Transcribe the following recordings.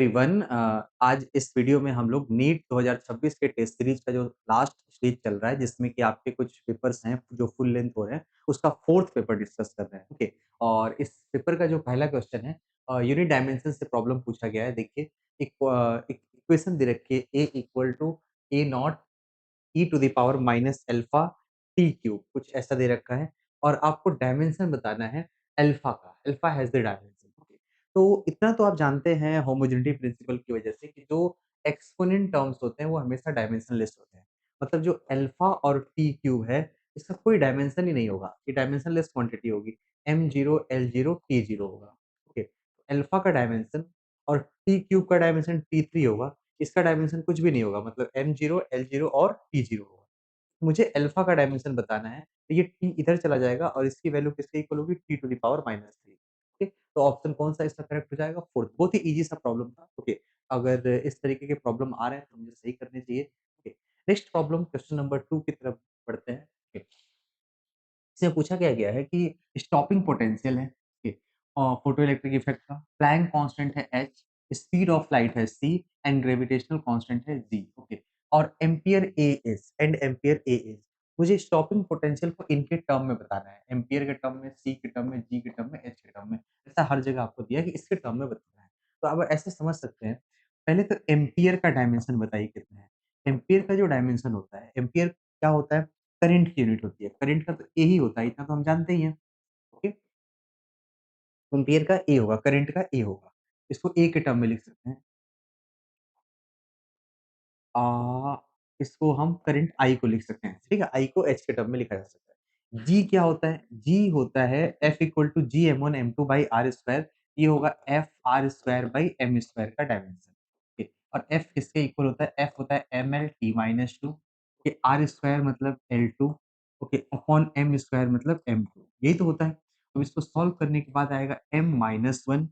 Everyone आज इस video में हम लोग नीट 2026 के टेस्ट सीरीज का जो लास्ट सीरीज चल रहा है जिसमें कि आपके कुछ पेपर्स हैं जो फुल लेंथ हो रहे हैं उसका फोर्थ पेपर डिस्कस कर रहे हैं। ओके। और इस पेपर का जो पहला क्वेश्चन है यूनिट डायमेंशन से प्रॉब्लम पूछा गया है। देखिए एक इक्वेशन दे रखी है A equal to A naught E to the power minus alpha T cube, कुछ ऐसा दे रखा है और आपको डायमेंशन बताना है अल्फा का। Alpha has the dimension. Okay. तो इतना तो आप जानते हैं होमोजेनिटी प्रिंसिपल की वजह से कि जो एक्सपोनेंट टर्म्स होते हैं वो हमेशा डायमेंशनलेस होते हैं। मतलब जो अल्फा और टी क्यूब है इसका कोई डायमेंशन ही नहीं होगा, ये डायमेंशनलेस क्वांटिटी होगी। m0 l0 t0 होगा। ओके। अल्फा का डायमेंशन और टी क्यूब का डायमेंशन t3 होगा। इसका डायमेंशन कुछ भी नहीं होगा, मतलब m0 l0 और t0 होगा। मुझे अल्फा का डायमेंशन बताना है, तो ये t इधर चला जाएगा और इसकी वैल्यू किसके इक्वल होगी t to the power -3। Okay. तो ऑप्शन कौन-सा इसका करेक्ट हो जाएगा? फोर्थ। बहुत ही ईज़ी सा प्रॉब्लम था। ओके। अगर इस तरीके के प्रॉब्लम आ रहे हैं तो मुझे सही करने चाहिए। Okay. Next problem question number 2 की तरफ बढ़ते हैं। ओके। इसमें पूछा क्या गया है कि स्टॉपिंग पोटेंशियल है, ठीक है, और फोटोइलेक्ट्रिक इफेक्ट का प्लैंक कांस्टेंट है h, स्पीड ऑफ लाइट है c एंड ग्रेविटेशनल कांस्टेंट है g। ओके। और ampere A is and ampere A is. मुझे स्टॉपिंग पोटेंशियल को इनके टर्म में बताना है, एम्पियर के टर्म में, c के टर्म में, g के टर्म में, h के टर्म में। ऐसा हर जगह आपको दिया है कि इसके टर्म में बताना है। तो आप ऐसे समझ सकते हैं। पहले तो एम्पियर का डायमेंशन बताइए कितना है। एम्पियर का जो डायमेंशन होता है, एम्पियर क्या होता है? करंट की यूनिट होती है। करंट का तो ए ही होता है, इतना तो हम जानते ही हैं। ओके। एम्पियर का ए होगा, करंट का ए होगा। इसको ए के टर्म में लिख सकते हैं। अ, इसको हम करंट आई को लिख सकते हैं, ठीक है? आई को एच के टर्म में लिखा जा सकता है। जी क्या होता है? जी होता है F equal to G M one M two by R square. ये होगा F R square by M square का डायमेंशन। ओके। और एफ किसके इक्वल होता है? एफ होता है M L T minus two. Okay. R square मतलब L two. Okay. Upon M square मतलब एम टू। यही तो होता है। तो इसको सॉल्व करने के बाद आएगा M minus one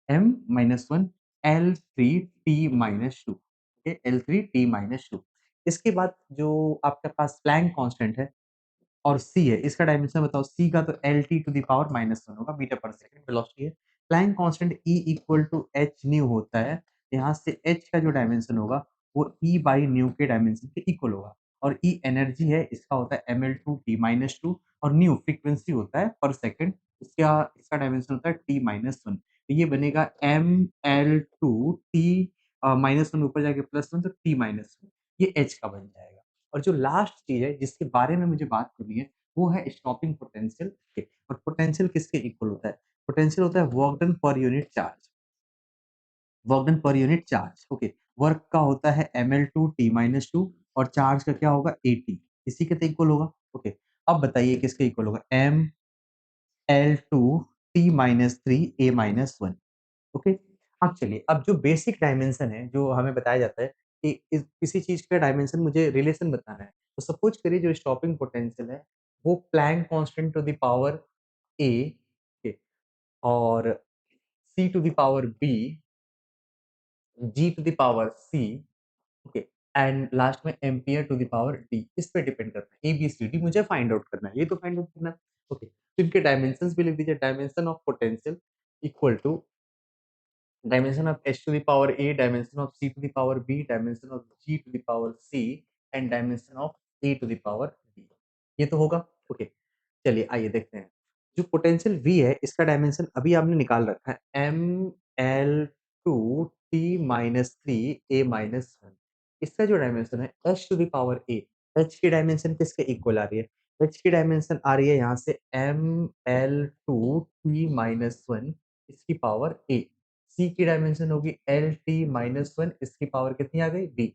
M minus one L three T minus two. Okay. L three T minus two. इसके बाद जो आपके पास प्लैंक कांस्टेंट है और सी है, इसका डायमेंशन बताओ। सी का तो L T to the power minus one होगा, मीटर पर सेकंड वेलोसिटी है। Planck constant E equal to H nu होता है। यहाँ से एच का जो डायमेंशन होगा वो ई बाई न्यू के डायमेंशन के इक्वल होगा। और ई एनर्जी है, इसका होता है M L two T minus two. और न्यू फ्रीक्वेंसी होता है पर सेकंड। इसका इसका डायमेंशन होता है टी माइनस वन। तो ये बनेगा M L two T minus one, ऊपर जाके प्लस वन, तो टी माइनस वन। ये एच का बन जाएगा। और जो लास्ट चीज़ है जिसके बारे में मुझे बात करनी है वो है स्टॉपिंग पोटेंशियल। ओके। और पोटेंशियल किसके इक्वल होता है? पोटेंशियल होता है work done per unit charge. Work done per unit charge. Okay. Work का होता है ml2 t माइनस टू और चार्ज का क्या होगा at। इसी के तो इक्वल होगा। ओके। अब बताइए किसके इक्वल होगा? ml2 t minus three a minus one. Okay. अब चलिए, अब जो बेसिक डायमेंशन है जो हमें बताया जाता है कि किसी चीज का डायमेंशन मुझे रिलेशन बताना है, तो सपोज करिए जो स्टॉपिंग पोटेंशियल है वो Planck constant to the power A और C to the power B, G to the power C. Okay. And last में ampere to the power D. इस पे डिपेंड करता है, ए बी सी डी मुझे find out करना है, ये तो फाइंड आउट करना है। ओके। तो इनके डायमेंशंस भी लिख दीजिए। Dimension of potential equal to dimension of h to the power a, dimension of c to the power b, dimension of g to the power c and dimension of a to the power d। ये तो होगा। Okay. चलिए आइए देखते हैं। जो potential v है इसका डायमेंशन अभी आपने निकाल रखा है m l two t minus three a minus one. इसका जो डायमेंशन है h to the power a, h की डायमेंशन किसके इक्वल आ रही है? h की डायमेंशन आ रही है यहाँ से m l two t minus one, इसकी पावर a। सी की डायमेंशन होगी एल टी माइनस वन, इसकी पावर कितनी आ गई? बी।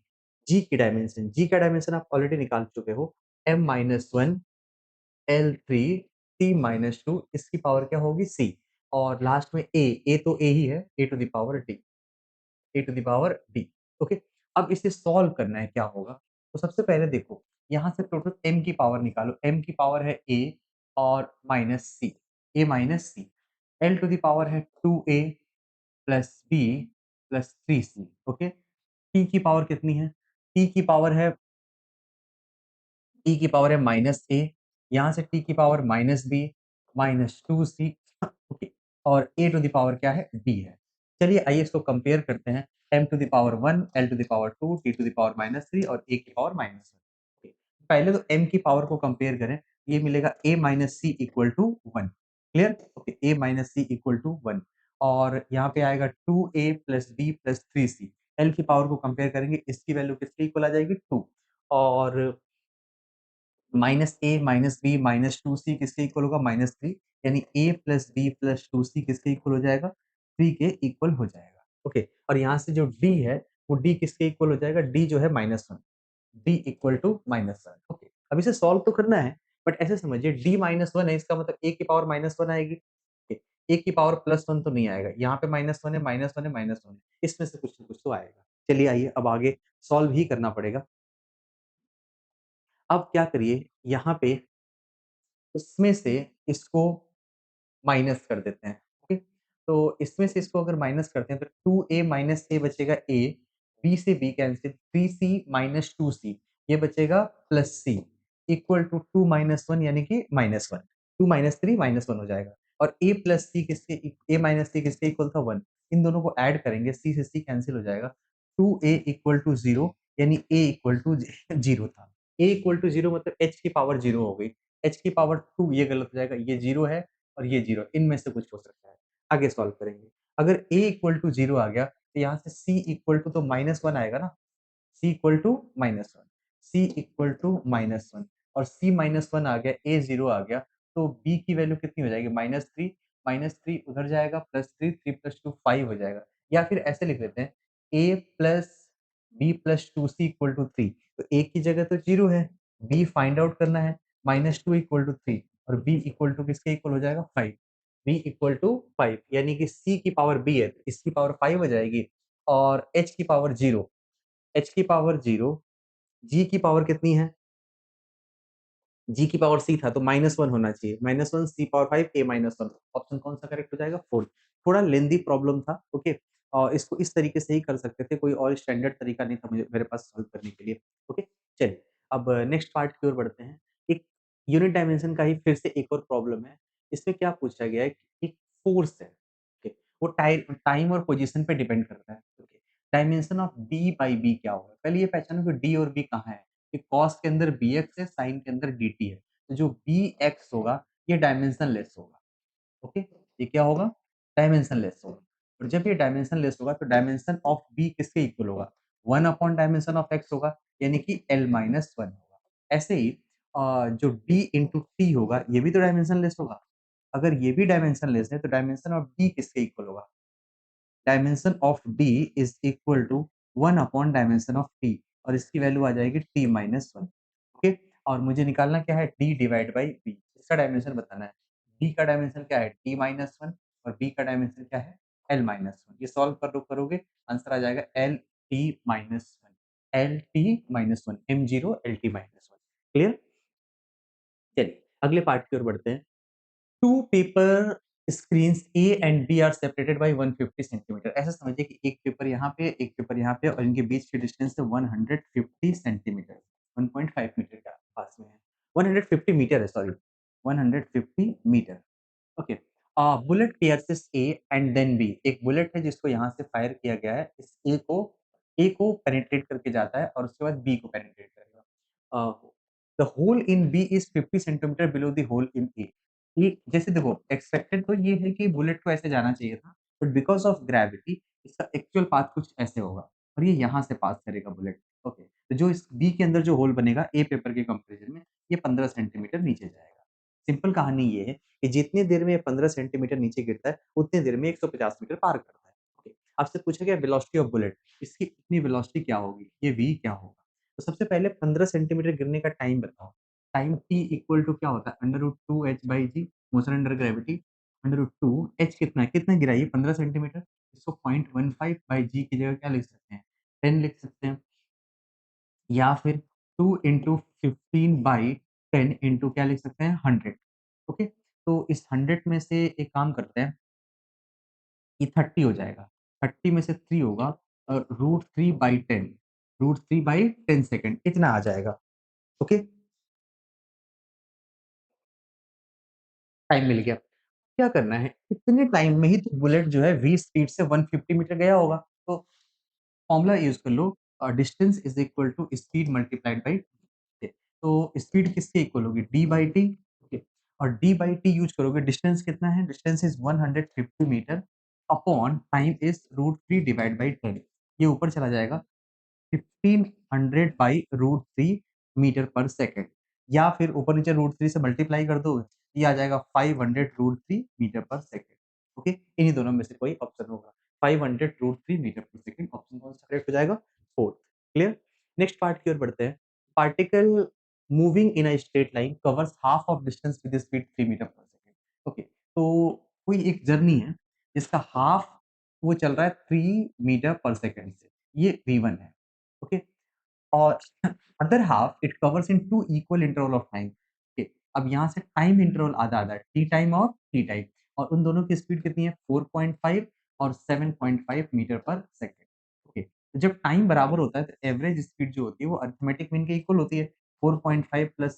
जी की डायमेंशन, जी का डायमेंशन आप ऑलरेडी निकाल चुके हो, M minus one L three T minus two, इसकी पावर क्या होगी? सी। और लास्ट में ए तो ए ही है, A to the power D, A to the power D. Okay. अब इसे सॉल्व करना है, क्या होगा? तो सबसे पहले देखो, यहाँ से टोटल एम की पावर निकालो। एम की पावर है ए और minus C, A minus C. L to the power है two A plus B plus three C. Okay. T की पावर कितनी है? टी की पावर है टी की पावर है माइनस ए, यहाँ से टी की power minus B minus two C. Okay. और ए टू द पावर क्या है? डी है। चलिए आइए इसको कंपेयर करते हैं। m to the power 1, l to the power 2, t to the power -3 और a की पावर -1। ओके, पहले तो m की पावर को कंपेयर करें, ये मिलेगा a minus c equal to 1। Clear? Okay, a minus c equal to 1 और यहाँ पे आएगा 2a plus b plus 3c। l की पावर को कंपेयर करेंगे, इसकी वैल्यू किसके इक्वल आ जाएगी? 2 और minus A minus B minus 2c किसके इक्वल होगा? -3 यानी a plus b plus 2c किसके इक्वल हो जाएगा? 3 के इक्वल हो जाएगा। ओके, और यहाँ से जो d है, वो d किसके इक्वल हो जाएगा? d जो है -1, d इक्वल टू -1। ओके, अब इसे सॉल्व तो करना है, बट ऐसे समझिए d -1 है, इसका मतलब a की पावर -1 आएगी। ओके, a की पावर +1 तो नहीं आएगा, यहाँ पे -1 है, -1 है, -1 है, इसमें से कुछ न कुछ तो आएगा। चलिए आइए अब आगे सॉल्व ही करना पड़ेगा। अब क्या करिए, यहाँ पे इसमें से इसको माइनस कर देते हैं, ओके? तो इसमें से इसको अगर माइनस करते हैं तो 2a माइनस a बचेगा a, b से b cancel, 3c minus 2c ये बचेगा plus c equal to 2 minus 1 यानी कि -1, 2 माइनस 3 -1 हो जाएगा और a plus c a minus c किसके इक्वल था? 1। इन दोनों को ऐड करेंगे, c से c कैंसल हो जाएगा, 2a इक्वल टू 0 यानी a इक्वल टू 0 था। a इक्वल टू 0 मतलब h की पावर 0 हो गई, h की पावर 2 ये गलत हो जाएगा, ये 0 है और ये 0 इनमें से कुछ हो सकता है। आगे सॉल्व करेंगे। अगर a इक्वल टू 0 आ गया, तो यहाँ से c इक्वल टू तो -1 आएगा ना, c equal to -1, c equal to -1 और c -1 आ गया, a 0 आ गया, तो b की वैल्यू कितनी हो जाएगी? -3, -3 उधर जाएगा, +3, 3 + 2 5 हो जाएगा। या फिर ऐसे लिख लेते हैं, a plus b plus 2c equal to 3, तो a की जगह तो 0 है, b फाइंड आउट करना है, -2 इक्वल टू 3 और b इक्वल टू किसके इक्वल हो जाएगा? 5। b इक्वल टू 5 यानी कि c की पावर b है, तो इसकी पावर 5 हो जाएगी और h की पावर 0, h की पावर 0, g की पावर कितनी है? g की पावर c था तो -1 होना चाहिए, -1 c पावर 5 a -1 ऑप्शन कौन-सा करेक्ट हो जाएगा? 4। थोड़ा लेंथी प्रॉब्लम था, ओके? इसको इस तरीके से ही कर सकते थे, कोई और स्टैंडर्ड तरीका नहीं था मुझे मेरे पास सॉल्व करने के लिए, ओके? चलिए, अब नेक्स्ट पार्ट की ओर बढ़ते हैं। एक यूनिट डायमेंशन का ही फिर से एक और प्रॉब्लम है। इसमें क्या पूछा गया है कि एक फोर्स है, ओके? वो टाइम और पोजीशन पे डिपेंड करता है, okay? Dimension of d by b क्या होगा? पहले ये पहचानो कि d और b कहाँ है? कि कॉस के अंदर bx है, साइन के अंदर dt है। तो जो bx होगा, ये डायमेंशनलेस होगा, ओके? ये क्या होगा? डायमेंशनलेस होगा और जब ये डायमेंशनलेस होगा तो डायमेंशन ऑफ b किसके इक्वल होगा? 1 अपॉन डायमेंशन ऑफ x होगा, यानी कि l-1 होगा। ऐसे ही जो d इंटू t होगा, ये भी तो डायमेंशनलेस होगा। अगर ये भी डायमेंशनलेस है, तो डायमेंशन ऑफ d किसके इक्वल होगा? Dimension of d is equal to 1 upon dimension of t और इसकी वैल्यू आ जाएगी t-1, ओके? और मुझे निकालना क्या है? d डिवाइड बाय b, इसका डायमेंशन बताना है। d का डायमेंशन क्या है? t-1 और b का डायमेंशन क्या है? l-1। ये सॉल्व करोगे आंसर आ जाएगा lt-1, lt-1 m0 lt-1। Clear? चलिए अगले पार्ट की ओर बढ़ते हैं। Two paper screens A and B are separated by 150 centimetre. ऐसा समझिए कि एक पेपर यहाँ पे, एक पेपर यहाँ पे और इनके बीच की डिस्टेंस है 150 सेंटीमीटर, 1.5 मीटर के पास में है। 150 मीटर है, sorry, 150 metre. Okay, bullet pierces A and then B. एक बुलेट है जिसको यहाँ से फायर किया गया है, इस ए को पेनिट्रेट करके जाता है और उसके बाद बी को पेनिट्रेट करेगा। The hole in B is 50 centimetre below the hole in A. ये जैसे देखो, एक्सपेक्टेड तो ये है कि बुलेट को ऐसे जाना चाहिए था, बट बिकॉज ऑफ ग्रेविटी इसका एक्चुअल पाथ कुछ ऐसे होगा और ये यहाँ से पास करेगा बुलेट। ओके, तो जो इस बी के अंदर जो होल बनेगा ए पेपर के कंपेरिजन में, ये 15 सेंटीमीटर नीचे जाएगा। सिंपल कहानी ये है कि जितनी देर में ये 15 सेंटीमीटर नीचे गिरता है, उतनी देर में 150 मीटर पार करता है। ओके, आपसे पूछा गया वेलोसिटी ऑफ बुलेट, इसकी इतनी वेलोसिटी क्या होगी? ये v क्या होगा? तो सबसे पहले 15 सेंटीमीटर गिरने का टाइम बताओ। टाइम t इक्वल टू क्या होता है? √2h/g, motion under gravity, √2 h कितना है? कितना गिरा ये 15 सेंटीमीटर? इसको 0.15/g की जगह क्या लिख सकते हैं? 10 लिख सकते हैं या फिर 2 इंटू 15/10 इंटू क्या लिख सकते हैं? 100। ओके, तो इस 100 में से एक काम करते हैं, ये 30 हो जाएगा, 30 में से 3 होगा √3/10, √3/10 सेकंड इतना आ जाएगा। ओके, टाइम मिल गया। क्या करना है, इतने टाइम में ही तो बुलेट जो है 20 स्पीड से 150 मीटर गया होगा। तो फॉर्मूला यूज़ कर लो distance is equal to speed multiplied by T. तो स्पीड किसके इक्वल होगी? D by T, okay. और डी बाई टी यूज़ करोगे, डिस्टेंस कितना है? Distance is 150 metre upon time is √3 divide by 10। ये ऊपर चला जाएगा 1500 बाई √3 मीटर पर सेकंड, या फिर ऊपर-नीचे √3 से मल्टीप्लाई कर दो, ये आ जाएगा 500 √3 मीटर पर सेकंड। ओके, इन्हीं दोनों में से कोई ऑप्शन होगा। 500 √3 मीटर पर सेकंड ऑप्शन कौन-सा करेक्ट हो जाएगा? 4th। क्लियर? नेक्स्ट पार्ट की ओर बढ़ते हैं। Particle moving in a straight line covers half of distance with speed 3 metre पर सेकंड। ओके, तो कोई एक जर्नी है जिसका हाल्फ वो चल रहा है 3 मीटर पर सेकंड से, ये V1 है। ओके, और other half it covers in 2 equal interval of time. Okay, अब यहाँ से टाइम इंटरवल आधा-आधा है, टी टाइम और टी टाइम, और उन दोनों की स्पीड कितनी है? 4.5 और 7.5 मीटर पर सेकंड। ओके, तो जब टाइम बराबर होता है तो एवरेज स्पीड जो होती है वो अरिथमेटिक मीन के इक्वल होती है। 4.5 प्लस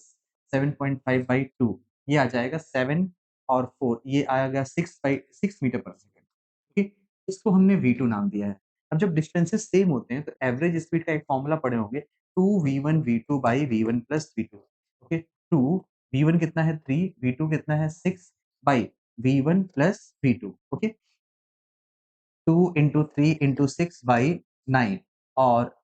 7.5 बाई 2, ये आ जाएगा 7 और 4, ये आएगा 6 मीटर पर सेकंड। ओके, इसको हमने V2 नाम दिया है। अब जब डिस्टेंसेस सेम होते हैं तो एवरेज स्पीड का एक फॉर्मूला पढ़े होंगे, 2v1 v2 by v1 plus v2। Okay, 2 v1 कितना है 3, v2 कितना है 6 by v1 plus v2। Okay, 2 into 3 into 6 by 9, और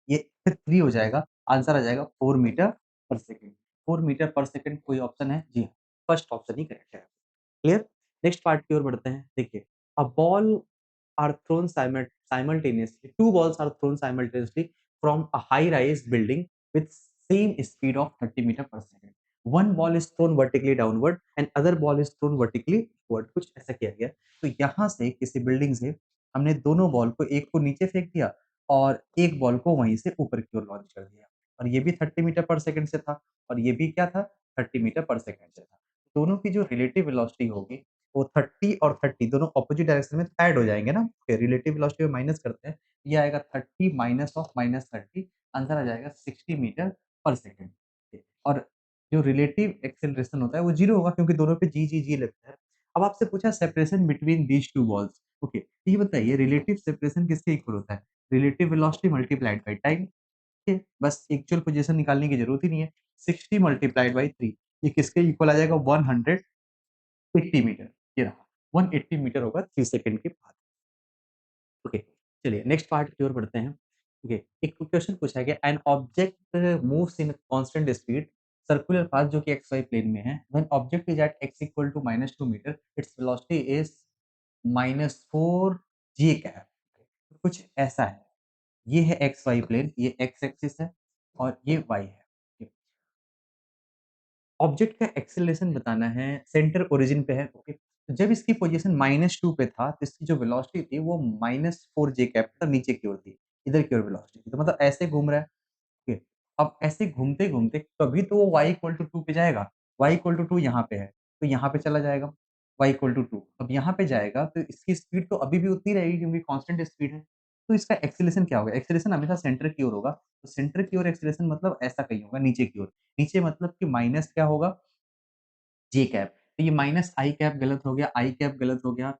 ये फिर 3 हो जाएगा, आंसर आ जाएगा 4 मीटर पर सेकंड। 4 मीटर पर सेकंड कोई ऑप्शन है? जी हाँ, फर्स्ट ऑप्शन ही करेक्ट है। क्लियर? नेक्स्ट पार्ट की ओर बढ़ते हैं। देखिए, a ball are thrown simultaneously. Two balls are thrown simultaneously from a high-rise building with same speed of 30 meter per second. One ball is thrown vertically downward and other ball is thrown vertically upward. कुछ ऐसा किया गया। तो यहाँ से किसी building से हमने दोनों बॉल को, एक को नीचे फेंक दिया और एक बॉल को वहीं से ऊपर की ओर लॉन्च कर दिया। और ये भी 30 मीटर पर सेकंड से था और ये भी क्या था? 30 मीटर पर सेकंड से था। दोनों की जो रिलेटिव वेलोसिटी होगी वो 30 और 30 दोनों अपोजिट डायरेक्शन में ऐड हो जाएँगे ना, फिर रिलेटिव वेलोसिटी में माइनस करते हैं, ये आएगा 30 माइनस ऑफ माइनस 30, आंसर आ जाएगा 60 मीटर पर सेकंड। और जो रिलेटिव एक्सेलरेशन होता है वो 0 होगा क्योंकि दोनों पे जी लगता है। अब आपसे पूछा separation between these 2 balls, okay, तो ये बताइए रिलेटिव सेपरेशन किसके इक्वल होता है? Relative velocity multiplied by time. ठीक है, बस एक्चुअल पोज़ीशन निकालने की ज़रूरत ही नहीं है। 60 मल्टीप्लाइड बाय 3, ये किसके इक्वल आ जाएगा? 180 मीटर, ये रहा। 180 मीटर होगा 3 सेकंड के बाद। ओके, चलिए नेक्स्ट पार्ट की ओर बढ़ते हैं। ओके, एक क्वेश्चन पूछा गया, an object moves in constant speed circular path जो कि एक्स वाई प्लेन में है, when object is at X equal to -2 metre, its velocity is -4 G cap. कुछ ऐसा है। ये है एक्स वाई प्लेन, ये एक्स एक्सिस है और ये वाई है। ऑब्जेक्ट का एक्सेलरेशन बताना है, सेंटर ओरिजिन पे है, ओके। तो जब इसकी पोजीशन -2 पे था, तो इसकी जो वेलोसिटी थी वो -4 जे कैप मतलब नीचे की ओर थी, इधर की ओर वेलोसिटी थी। तो मतलब ऐसे घूम रहा है, ओके। अब ऐसे घूमते-घूमते कभी तो वो y इक्वल टू 2 पे जाएगा, y इक्वल टू 2 यहाँ पे है, तो यहाँ पे चला जाएगा, y इक्वल टू 2। अब यहाँ पे जाएगा तो इसकी स्पीड तो अभी भी उतनी रहेगी क्योंकि कांस्टेंट स्पीड है। तो इसका एक्सेलरेशन क्या होगा? एक्सेलरेशन हमेशा सेंटर की ओर होगा, तो सेंटर की ओर एक्सेलरेशन मतलब ऐसा कहीं होगा नीचे की ओर। नीचे मतलब कि माइनस क्या होगा? जे कैप, तो ये माइनस आई कैप गलत हो गया, आई कैप गलत हो गया,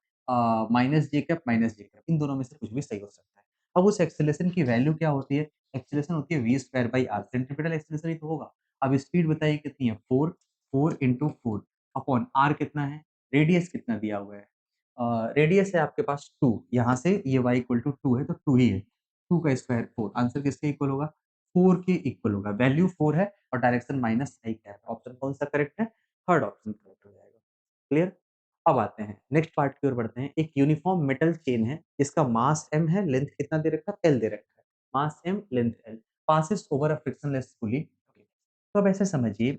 माइनस जे कैप, इन दोनों में से कुछ भी सही हो सकता है। अब उस एक्सेलरेशन की वैल्यू क्या होती है? एक्सेलरेशन होती है V square by R, centripetal acceleration ही तो होगा। अब स्पीड बताइए कितनी है? 4, 4 इंटू 4 अपॉन आर कितना है? रेडियस कितना दिया हुआ है? रेडियस है आपके पास 2, यहाँ से ये y इक्वल टू 2 है तो 2 ही है। 2 का स्क्वायर 4, आंसर किसके इक्वल होगा? 4 के इक्वल होगा। वैल्यू 4 है और डायरेक्शन माइनस आई कैप है। ऑप्शन कौन-सा करेक्ट है? थर्ड ऑप्शन करेक्ट हो जाएगा। क्लियर? अब आते हैं नेक्स्ट पार्ट की ओर बढ़ते हैं। एक यूनिफॉर्म मेटल चेन है, इसका मास m है, लेंथ कितना दे रखा है? L दे रखा है। Mass m, length L, passes over a frictionless pulley. तो अब ऐसे समझिए,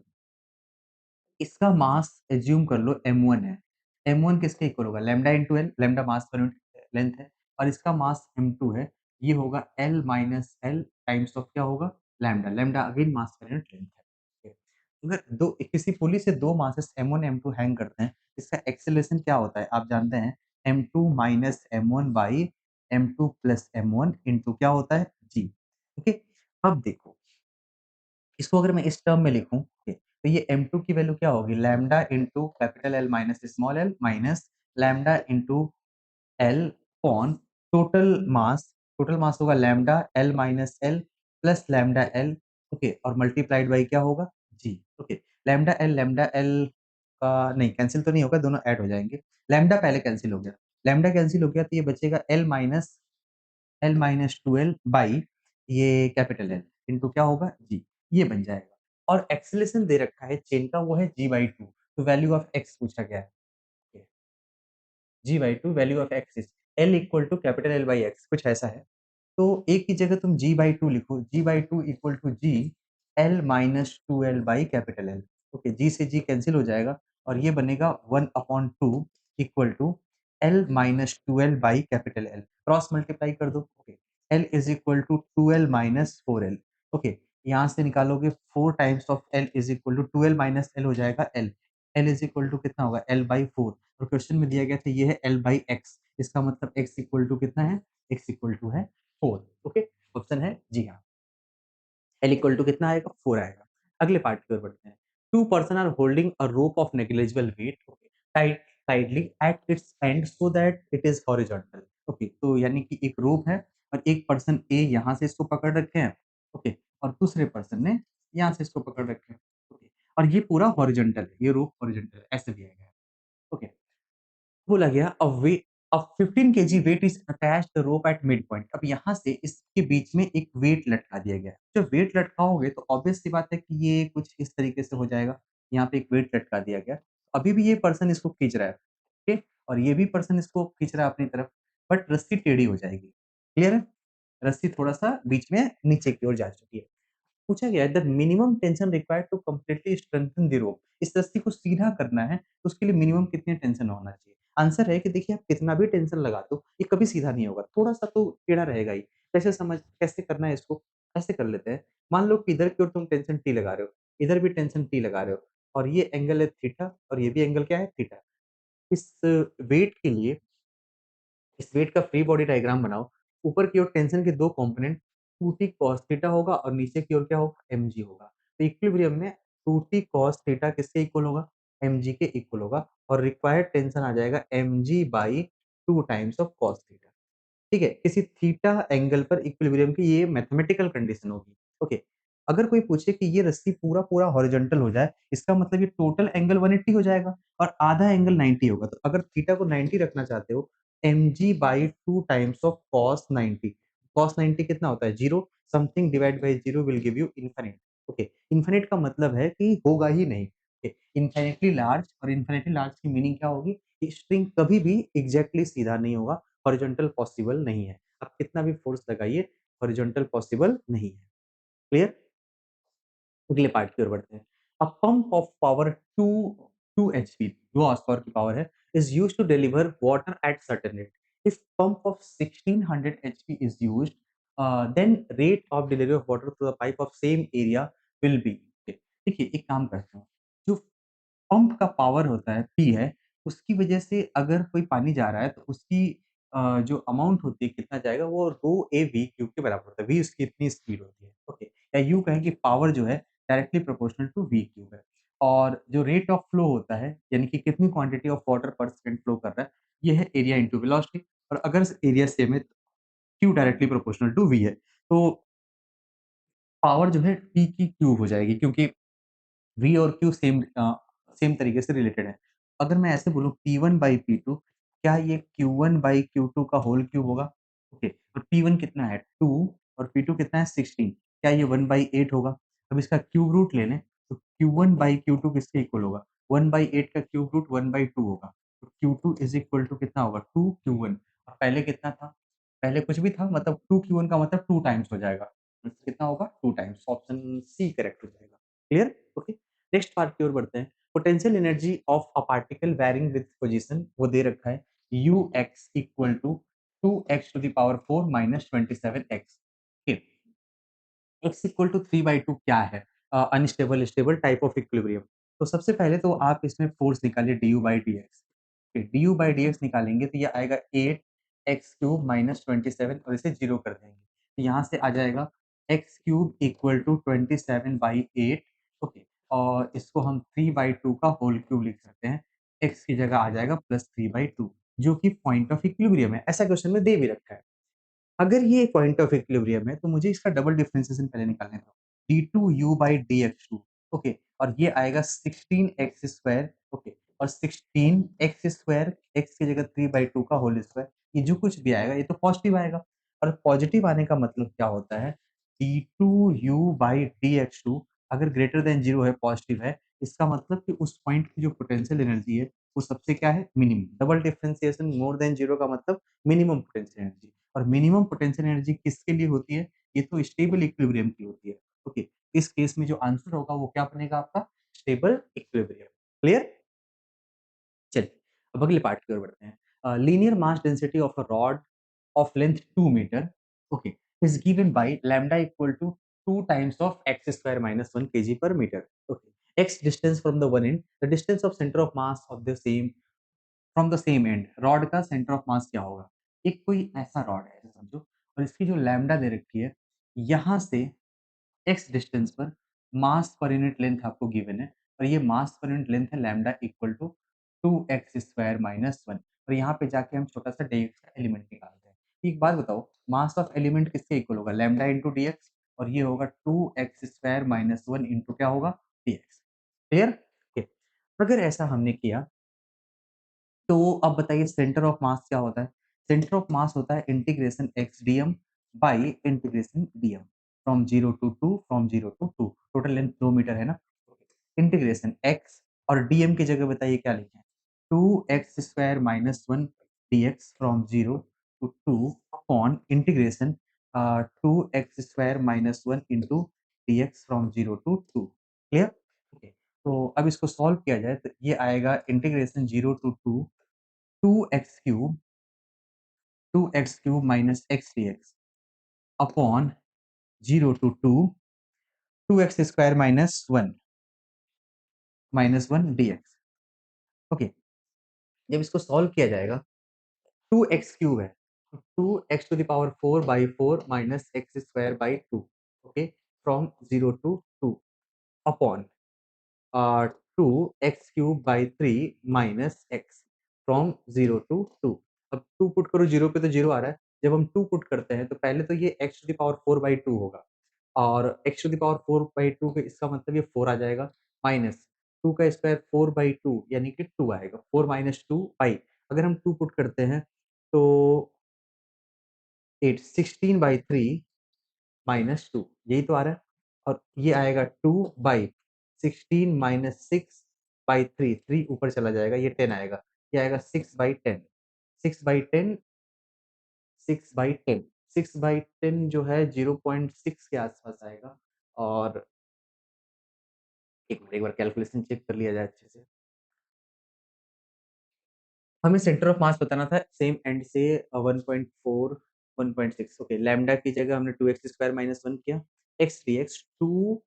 इसका मास अज़्यूम कर लो m1 है। m1 किसके इक्वल होगा? लैम्ब्डा इंटू L, लैम्ब्डा मास पर यूनिट लेंथ है, और इसका मास m2 है। ये होगा L minus L times of क्या होगा? लैम्ब्डा, लैम्ब्डा अगेन मास पर यूनिट लेंथ है। अगर दो किसी पुली से 2 मासेस m1 m2 हैंग करते हैं, इसका एक्सेलरेशन क्या होता है? आप जानते हैं, m2 minus m1 by m2 plus m1 into क्या होता है? g। ओके, अब देखो, इसको अगर मैं इस टर्म में लिखूँ, ओके, तो ये m2 की वैल्यू क्या होगी? Lambda into capital L minus small l minus lambda into L upon total mass total mass होगा lambda L minus L plus lambda L, okay, और मल्टीप्लाइड बाय क्या होगा? जी, ओके। लैम्ब्डा एल का नहीं cancel तो नहीं होगा, दोनों ऐड हो जाएँगे। लैम्ब्डा पहले कैंसल हो गया, लैम्ब्डा कैंसल हो गया तो ये बचेगा एल माइनस 12 बाई ये कैपिटल एल इंटू क्या होगा? जी, ये बन जाएगा। और एक्सेलरेशन दे रखा है चेन का वो है g/2 तो वैल्यू ऑफ x पूछा गया है। g/2 value of x is L equal to capital L by x कुछ ऐसा है। तो A की जगह तुम g/2 लिखो, g/2 equal to g L minus 2L by capital L। Okay, g से g कैंसल हो जाएगा और ये बनेगा 1/2 equal to L minus 2L by capital L। Cross multiply कर दो। Okay, L is equal to 2L minus 4L। Okay, यहाँ से निकालोगे 4 times of L is equal to 2L minus L हो जाएगा L। L is equal to कितना होगा? L by 4 और क्वेश्चन में दिया गया था ये है L बाई x। इसका मतलब x इक्वल टू कितना है? x इक्वल टू है 4। ओके, ऑप्शन है जी हाँ। L इक्वल टू कितना आएगा? 4 आएगा। अगले पार्ट की ओर बढ़ते हैं। 2 person are holding a rope of negligible weight okay tightly at its end so that it is horizontal. Okay, तो यानी कि एक रोप है और एक पर्सन ए यहाँ से इसको पकड़ रखे हैं। ओके, और दूसरे पर्सन ने यहाँ से इसको पकड़ रखे हैं। ओके, और ये पूरा हॉरिजॉन्टल है, ये रोप हॉरिजॉन्टल है, ऐसे दिया गया है। ओके, बोला गया a 15 KG weight is attached the rope at mid point. अब यहाँ से इसके बीच में एक वेट लटका दिया गया है। जब वेट लटकाओगे तो ऑब्वियस सी बात है कि ये कुछ इस तरीके से हो जाएगा। यहाँ पे एक वेट लटका दिया गया। अभी भी ये पर्सन इसको खींच रहा है, ओके? और ये भी पर्सन इसको खींच रहा है अपनी तरफ, बट रस्सी टेढ़ी हो जाएगी। क्लियर है? रस्सी थोड़ा-सा बीच में नीचे की ओर जा चुकी है। पूछा गया है the minimum tension required to completely strengthen the rope. इस रस्सी को सीधा करना है तो उसके लिए मिनिमम कितनी टेंशन होना चाहिए? आंसर है कि देखिए आप कितना भी टेंशन लगा दो, ये कभी सीधा नहीं होगा, थोड़ा-सा तो टेढ़ा रहेगा ही। कैसे करना है इसको? ऐसे कर लेते हैं, मान लो कि इधर की ओर तुम टेंशन टी लगा रहे हो, इधर भी टेंशन टी लगा रहे हो और ये एंगल है थीटा और ये भी एंगल क्या है? थीटा। इस वेट के लिए इस वेट का फ्री बॉडी डायग्राम बनाओ। ऊपर की ओर टेंशन के 2 कंपोनेंट 2t cos थीटा होगा और नीचे की ओर क्या होगा? mg होगा। तो इक्विलिब्रियम में 2t cos थीटा किसके इक्वल होगा? mg के इक्वल होगा और रिक्वायर्ड टेंशन आ जाएगा mg by 2 times of cos theta. ठीक है? किसी थीटा एंगल पर इक्विलिब्रियम की ये मैथमेटिकल कंडीशन होगी। ओके। अगर कोई पूछे कि ये रस्सी पूरा-पूरा हॉरिजॉन्टल हो जाए, इसका मतलब ये टोटल एंगल 180 हो जाएगा और आधा एंगल 90 होगा। तो अगर थीटा को 90 रखना चाहते हो, mg/2 times of cos 90। cos 90 कितना होता है? 0 something divide by 0 will give you infinite. Okay. Infinite का मतलब है कि होगा ही नहीं। ओके। इन्फिनिटली लार्ज और इन्फिनिटली लार्ज की मीनिंग क्या होगी? कि स्ट्रिंग कभी भी एग्ज़ैक्टली सीधा नहीं होगा। हॉरिजॉन्टल पॉसिबल नहीं है। आप कितना भी फोर्स लगाइए, हॉरिजॉन्टल पॉसिबल नहीं है। क्लियर? अगले पार्ट की ओर बढ़ते हैं। A pump of power 2 HP, 2 horse power की पावर है, is used to deliver water at certain rate. If pump of 1600 HP is used, then rate of delivery of water through the pipe of same area will be. देखिए, एक काम करते हैं, जो pump का power होता है P है, उसकी वजह से अगर कोई पानी जा रहा है तो उसकी जो अमाउंट होती है कितना जाएगा वो रो ए वी क्यूब के बराबर होता है। वी उसकी इतनी स्पीड होती है, ओके। या यूँ कहें कि पावर जो है directly proportional to V cube है। और जो रेट ऑफ फ्लो होता है यानी कि कितनी क्वांटिटी ऑफ वाटर पर सेकंड फ्लो कर रहा है, ये है एरिया इंटू वेलोसिटी और अगर एरिया सेम है तो Q directly proportional to V है। तो पावर जो है P की क्यूब हो जाएगी क्योंकि वी और क्यू सेम तरीके से रिलेटेड है। अगर मैं ऐसे बोलूँ P1 बाई P2 क्या ये Q1 बाई Q2 का होल क्यूब होगा? ओके, और P1 कितना है 2 और P2 कितना है 16 क्या ये 1 बाई 8 होगा? अब इसका क्यूब रूट ले लें तो Q1 बाई Q2 किसके इक्वल होगा? 1 बाई 8 का क्यूब रूट 1 बाई 2 होगा। तो Q2 इज़ इक्वल टू कितना होगा? 2 Q1 और पहले कितना था? पहले कुछ भी था मतलब 2 Q1 का मतलब 2 टाइम्स हो जाएगा। तो कितना होगा? 2 टाइम्स ऑप्शन सी करेक्ट हो जाएगा। क्लियर? ओके। नेक्स्ट पार्ट की ओर बढ़ते हैं। Potential energy of a particle varying with position वो दे रखा है ux equal to 2x to the power 4 minus 27x। Okay, x equal to 3/2 क्या है? Unstable stable type of equilibrium. तो सबसे पहले तो आप इसमें फोर्स निकालिए du by dx। Okay, du by dx निकालेंगे तो ये आएगा 8x क्यूब माइनस 27 और इसे 0 कर देंगे। तो यहाँ से आ जाएगा x cube equal to 27/8। Okay, और इसको हम 3/2 का होल क्यूब लिख सकते हैं। x की जगह आ जाएगा +3/2 जो कि पॉइंट ऑफ इक्विलिब्रियम है। ऐसा क्वेश्चन में दे भी रखा है। अगर ये पॉइंट ऑफ इक्विलिब्रियम है, तो मुझे इसका डबल डिफरेंशिएशन पहले निकालने दो। d2u बाई dx2 ओके, और ये आएगा 16x स्क्वायर ओके, और 16x स्क्वायर x की जगह 3/2 का होल स्क्वायर, ये जो कुछ भी आएगा ये तो पॉजिटिव आएगा, और पॉजिटिव आने का मतलब क्या होता है, d2u बाई dx2 अगर ग्रेटर देन 0 है, पॉजिटिव है, इसका मतलब कि उस पॉइंट की जो पोटेंशियल एनर्जी है, वो सबसे क्या है, minimum. Double differentiation more than 0 का मतलब मिनिमम पोटेंशियल एनर्जी। और मिनिमम पोटेंशियल एनर्जी किसके लिए होती है? ये तो स्टेबल इक्विलिब्रियम की होती है। ओके, इस केस में जो आंसर होगा वो क्या बनेगा आपका? Stable equilibrium. क्लियर? चलिए, अब अगले पार्ट की ओर बढ़ते हैं। Linear mass density of a rod of length 2 metre okay is given by lambda equal to 2 times of x square minus 1 KG per metre. Okay, x distance from the one end, the distance of centre of mass of the same from the same end. Rod का centre of mass क्या होगा? एक कोई ऐसा rod है ऐसे समझो, और इसकी जो लैम्डा दे रखी है, यहाँ से एक्स डिस्टेंस पर मास पर यूनिट लेंथ आपको गिवन है, और ये मास पर यूनिट लेंथ है lambda equal to 2x square minus 1, और यहाँ पे जाके हम छोटा सा dx का एलिमेंट निकालते हैं। एक बात बताओ, मास ऑफ एलिमेंट किसके इक्वल होगा? लैम्डा इंटू dx, और ये होगा 2x स्क्वायर माइनस 1 इंटू क्या होगा? dx। क्लियर? अगर ऐसा हमने किया, तो अब बताइए सेंटर ऑफ मास क्या होता है? सेंटर ऑफ मास होता है integration X DM by integration DM from 0 to 2 from 0 to 2। Total length 2 metre है ना? इंटीग्रेशन एक्स और डीएम की जगह बताइए क्या लिखें? 2x square minus 1 DX from 0 to 2 upon integration 2x square minus 1 into DX from 0 to 2। Clear? Okay, तो अब इसको सॉल्व किया जाए तो ये आएगा integration 0 to 2 2x cube 2x cube minus x dx upon 0 to 2 2x square minus 1 dx। Okay, जब इसको सॉल्व किया जाएगा, 2x क्यूब है, तो 2x to the power 4 by 4 minus x square by 2 okay, from 0 to 2 upon 2x cube by 3 minus x from 0 to 2। अब 2 put करो 0 पे तो 0 आ रहा है। जब हम 2 पुट करते हैं तो पहले तो ये x to the power 4 by 2 होगा, और x to the power 4 by 2 का इसका मतलब ये 4 आ जाएगा, माइनस 2 का स्क्वायर 4 बाई 2 यानी कि 2 आएगा। 4 माइनस 2 बाई, अगर हम 2 पुट करते हैं तो 8 16 बाई 3 माइनस 2 यही तो आ रहा है, और ये आएगा 2 बाई 16 माइनस 6 बाई 3 3 ऊपर चला जाएगा, ये 10 आएगा, ये आएगा 6 बाई 10 6 बाई 10 6 बाई 10 6 बाई 10 जो है 0.6 के आसपास आएगा। और एक मिनट, एक बार कैलकुलेशन चेक कर लिया जाए अच्छे से। हमें सेंटर ऑफ मास बताना था सेम एंड से 1.4 1.6 ओके, लैम्डा की जगह हमने 2x स्क्वायर माइनस 1 किया, x dx 2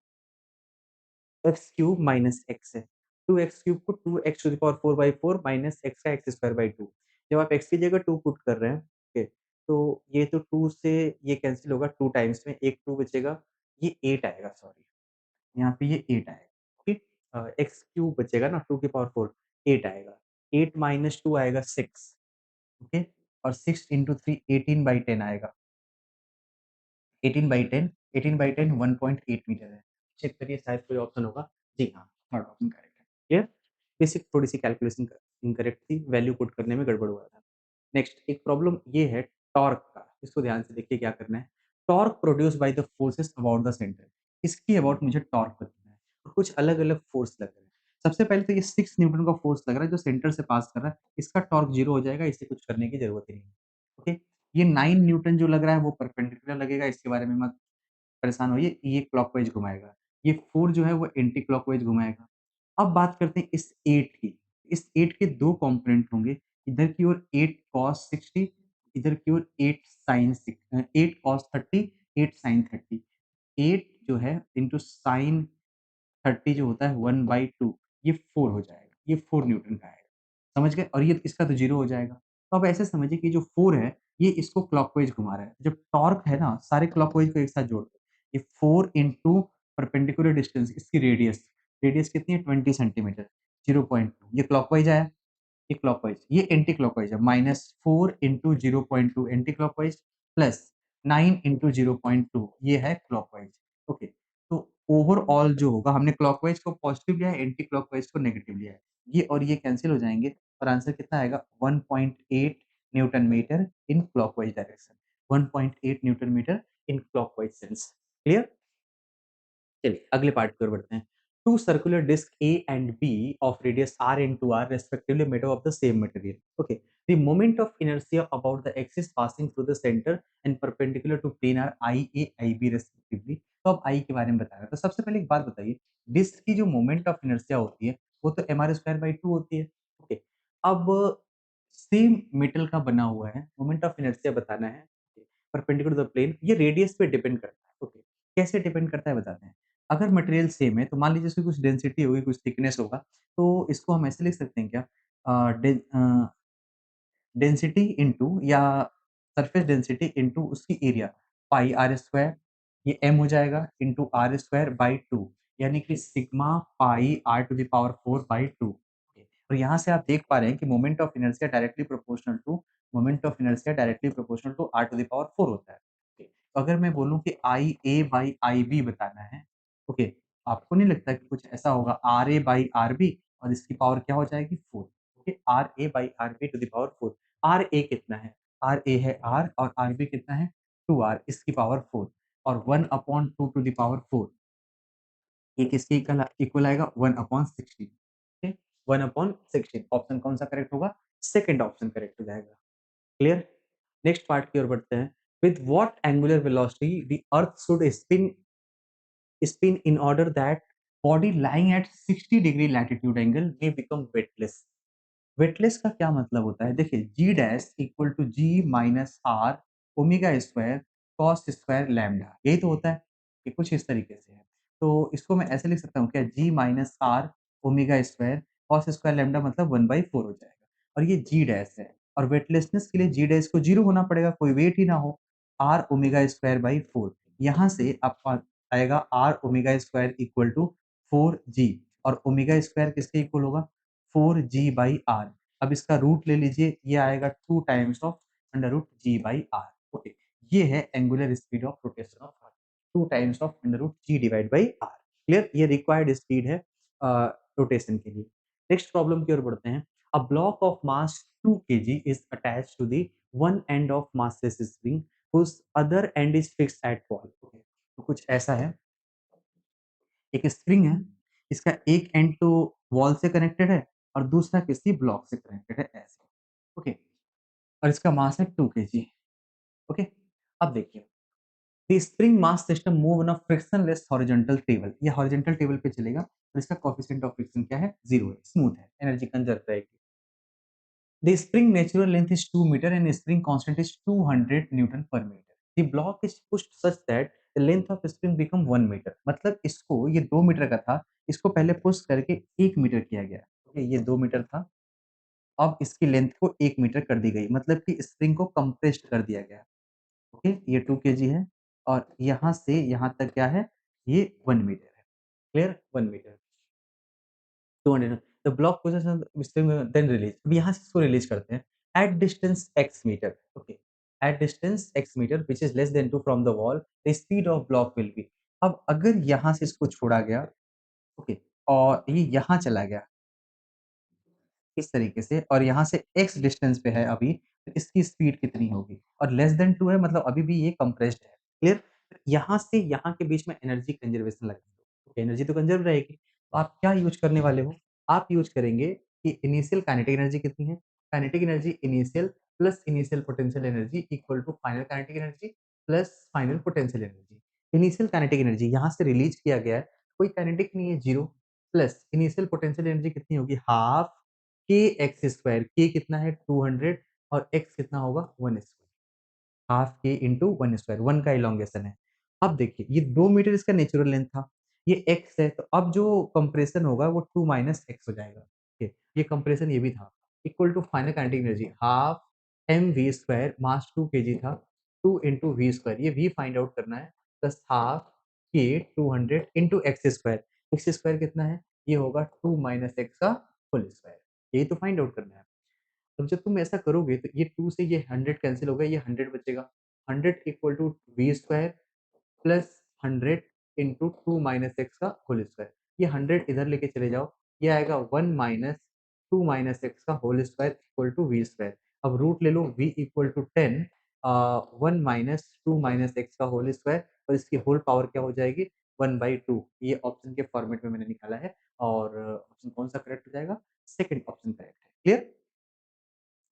X cube minus X है। 2x क्यूब को 2x to the power 4 by 4 minus X का एक्स स्क्वायर बाई 2। जब आप x की जगह 2 पुट कर रहे हैं, ओके, तो ये तो 2 से ये कैंसल होगा 2 टाइम्स में, एक 2 बचेगा, ये 8 आएगा सॉरी, यहाँ पे ये 8 आएगा, ओके। एक्स क्यूब बचेगा ना 2 की पावर 4, 8 आएगा, 8 माइनस 2 आएगा 6 ओके, और 6 इंटू 3 18/10 आएगा। 18/10 18/10 1.8 मीटर है। चेक करिए शायद कोई ऑप्शन होगा। जी हाँ, थर्ड ऑप्शन करेक्ट है। क्लियर? बेसिक थोड़ी-सी कैलकुलेशन इनकरेक्ट थी, वैल्यू पुट करने में गड़बड़ हुआ था। नेक्स्ट एक प्रॉब्लम ये है टॉर्क का, इसको ध्यान से देखिए क्या करना है। Torque produced by the forces about the centre, इसकी अबाउट मुझे टॉर्क बताना है। और कुछ अलग-अलग फोर्स लग रहे हैं। सबसे पहले तो ये 6 न्यूटन का फोर्स लग रहा है जो सेंटर से पास कर रहा है, इसका टॉर्क 0 हो जाएगा, इसे कुछ करने की ज़रूरत ही नहीं है। ओके? ये 9 न्यूटन जो लग रहा है वो परपेंडिकुलर लगेगा, इसके बारे में मत परेशान होइए, ये क्लॉकवाइज़ घुमाएगा। ये 4 जो है वो एंटी क्लॉकवाइज़ घुमाएगा। अब बात करते हैं इस 8 की। इस 8 के 2 कॉम्पोनेंट होंगे, इधर की ओर 8 cos 60, इधर की ओर 8 cos 30, 8 sin 30। 8 जो है इंटू sin 30 जो होता है 1/2, ये 4 हो जाएगा, ये 4 न्यूटन का आएगा। समझ गए? और ये इसका तो 0 हो जाएगा। तो अब ऐसे समझिए कि जो 4 है, ये इसको क्लॉकवाइज़ घुमा रहा है। जब टॉर्क है ना, सारे क्लॉकवाइज़ को एक साथ जोड़ दो। ये 4 इंटू परपेंडिकुलर डिस्टेंस, इसकी रेडियस, रेडियस कितनी है 20 सेंटीमीटर, 0.2, ये क्लॉकवाइज़ आया, ये क्लॉकवाइज़, ये एंटी क्लॉकवाइज़ है। -4 into 0.2 anti clockwise plus 9 into 0.2 ये है क्लॉकवाइज। ओके, तो ओवरऑल जो होगा हमने क्लॉकवाइज को पॉजिटिव लिया है, एंटी क्लॉकवाइज को नेगेटिव लिया है। ये और ये कैंसिल हो जाएँगे और आंसर कितना आएगा 1.8 newton metre in clockwise direction. 1.8 newton metre in clockwise sense. Clear? चलिए अगले पार्ट की ओर बढ़ते हैं। Two circular disc A and B of radius R into R respectively made of the same material. Okay. The moment of inertia about the axis passing through the center and perpendicular to plane are IA, IB respectively. तो अब I के बारे में बताया। तो सबसे पहले एक बात बताइए, डिस्क की जो मोमेंट ऑफ इनर्शिया होती है, वो तो mr स्क्वायर बाई 2 होती है। ओके, अब सेम मेटल का बना हुआ है, मोमेंट ऑफ इनर्शिया बताना है, परपेंडिकुलर टू द प्लेन, ये रेडियस पे डिपेंड करता है। ओके, कैसे डिपेंड करता है बताते हैं। अगर मटेरियल सेम है तो मान लीजिए इसकी कुछ डेंसिटी होगी, कुछ थिकनेस होगा, तो इसको हम ऐसे लिख सकते हैं क्या? डेंसिटी इंटू या सरफेस डेंसिटी इंटू उसकी एरिया, पाई आर स्क्वायर, ये एम हो जाएगा इंटू आर स्क्वायर बाई 2, यानी कि sigma pi R to the power 4 by 2। और यहाँ से आप देख पा रहे हैं कि moment of inertia directly proportional to R to the power 4 होता है। ओके, तो अगर मैं बोलूँ कि आई ए बाई आई बी बताना है, ओके, आपको नहीं लगता कि कुछ ऐसा होगा R A by R B और इसकी पावर क्या हो जाएगी 4। Okay, R A by R B to the power 4। R A कितना है? आर ए है आर और आर बी कितना है? 2 आर, इसकी पावर 4 और 1/2 टू द पावर 4, ये किसके इक्वल आएगा 1/16। ओके, 1/16 ऑप्शन कौन सा करेक्ट होगा? सेकंड ऑप्शन करेक्ट हो जाएगा। क्लियर? नेक्स्ट पार्ट की ओर बढ़ते हैं। With what angular velocity the earth should spin in order that body lying at 60 degree latitude angle may become weightless। Weightless का क्या मतलब होता है? देखिए G dash equal to G minus R omega square cos square lambda, यही तो होता है कि कुछ इस तरीके से है। तो इसको मैं ऐसे लिख सकता हूँ क्या, G minus R omega square cos square lambda मतलब 1/4 हो जाएगा और ये जी डैश है और वेटलेसनेस के लिए जी डैश को जीरो होना पड़ेगा, कोई वेट ही ना हो। आर ओमेगा स्क्वायर बाई 4, यहाँ से आपका आएगा R omega square equal to 4 G और ओमेगा स्क्वायर किसके इक्वल होगा? 4 जी/r। अब इसका रूट ले लीजिए, ये आएगा 2 times of under root g/r। Okay, ये है angular speed of rotation of Earth, 2 times of under root g divide by r। Clear? ये रिक्वायर्ड स्पीड है रोटेशन के लिए। नेक्स्ट प्रॉब्लम की ओर बढ़ते हैं। A block of mass 2 KG is attached to the one end of massless spring whose other end is fixed at wall। ओके, तो कुछ ऐसा है, एक स्प्रिंग है, इसका एक एंड तो वॉल से कनेक्टेड है और दूसरा किसी ब्लॉक से कनेक्टेड है ऐसे। ओके, और इसका मास है 2 केजी। ओके, अब देखिए the spring mass system move on a frictionless horizontal table, ये हॉरिजॉन्टल टेबल पे चलेगा और इसका कोएफिशिएंट ऑफ फ्रिक्शन क्या है? 0 है, स्मूथ है, एनर्जी कंजर्व रहेगी। The spring natural length is 2 meter and spring constant is 200 Newton per meter. The block is pushed such that the length of spring become 1 meter। मतलब इसको ये 2 metre का था, इसको पहले पुश करके 1 मीटर किया गया। ओके, ये 2 मीटर था, अब इसकी लेंथ को 1 मीटर कर दी गई, मतलब कि स्प्रिंग को कंप्रेस्ड कर दिया गया। ओके, ये 2 केजी है और यहाँ से यहाँ तक क्या है? ये 1 मीटर है। Clear? 1 metre. 200 the block position string then release, अब यहाँ से इसको रिलीज करते हैं at distance X metre. Okay, at distance X metre which is less than 2 फ्रॉम the wall the speed of block will be. अब अगर यहाँ से इसको छोड़ा गया, ओके, और ये यहाँ चला गया इस तरीके से और यहाँ से एक्स डिस्टेंस पे है अभी, तो इसकी स्पीड कितनी होगी? और लेस देन 2 है मतलब अभी भी ये कंप्रेस्ड है। क्लियर? यहाँ से यहाँ के बीच में एनर्जी कंजर्वेशन लगा दो। ओके, एनर्जी तो कंजर्व रहेगी। तो आप क्या यूज़ करने वाले हो? आप यूज़ करेंगे कि इनिशियल काइनेटिक एनर्जी कितनी है? Kinetic energy initial plus initial potential energy equal to final kinetic energy plus final potential energy. Initial kinetic energy यहाँ से रिलीज़ किया गया है, कोई काइनेटिक नहीं है 0, प्लस इनिशियल पोटेंशियल एनर्जी कितनी होगी? हाफ के एक्स स्क्वायर, के कितना है 200 और एक्स कितना होगा 1 स्क्वायर, हाफ के इंटू 1 स्क्वायर, 1 का इलॉन्गेशन है। अब देखिए ये 2 मीटर इसका नेचुरल लेंथ था, ये एक्स है तो अब जो कंप्रेशन होगा वो 2 माइनस एक्स हो जाएगा। ओके, ये कंप्रेशन ये भी था equal to final kinetic energy half M V square, mass 2 KG था, 2 इंटू वी स्क्वायर, ये वी फाइंड आउट करना है, प्लस हाफ के 200 इंटू एक्स स्क्वायर कितना है? ये होगा 2 माइनस एक्स का होल स्क्वायर, यही तो फाइंड आउट करना है। अब जब तुम ऐसा करोगे तो ये 2 से ये 100 कैंसल हो गया, ये 100 बचेगा। 100 equal to V square plus 100 into 2 minus X का होल स्क्वायर। ये 100 इधर लेके चले जाओ, ये आएगा 1 माइनस 2 माइनस एक्स का whole square equal to V square. अब रूट ले लो v equal to 10 1 minus 2 minus X का होल स्क्वायर और इसकी होल पावर क्या हो जाएगी 1/2। ये ऑप्शन के फॉर्मेट में मैंने निकाला है और ऑप्शन कौन सा करेक्ट हो जाएगा? सेकंड ऑप्शन करेक्ट है। क्लियर?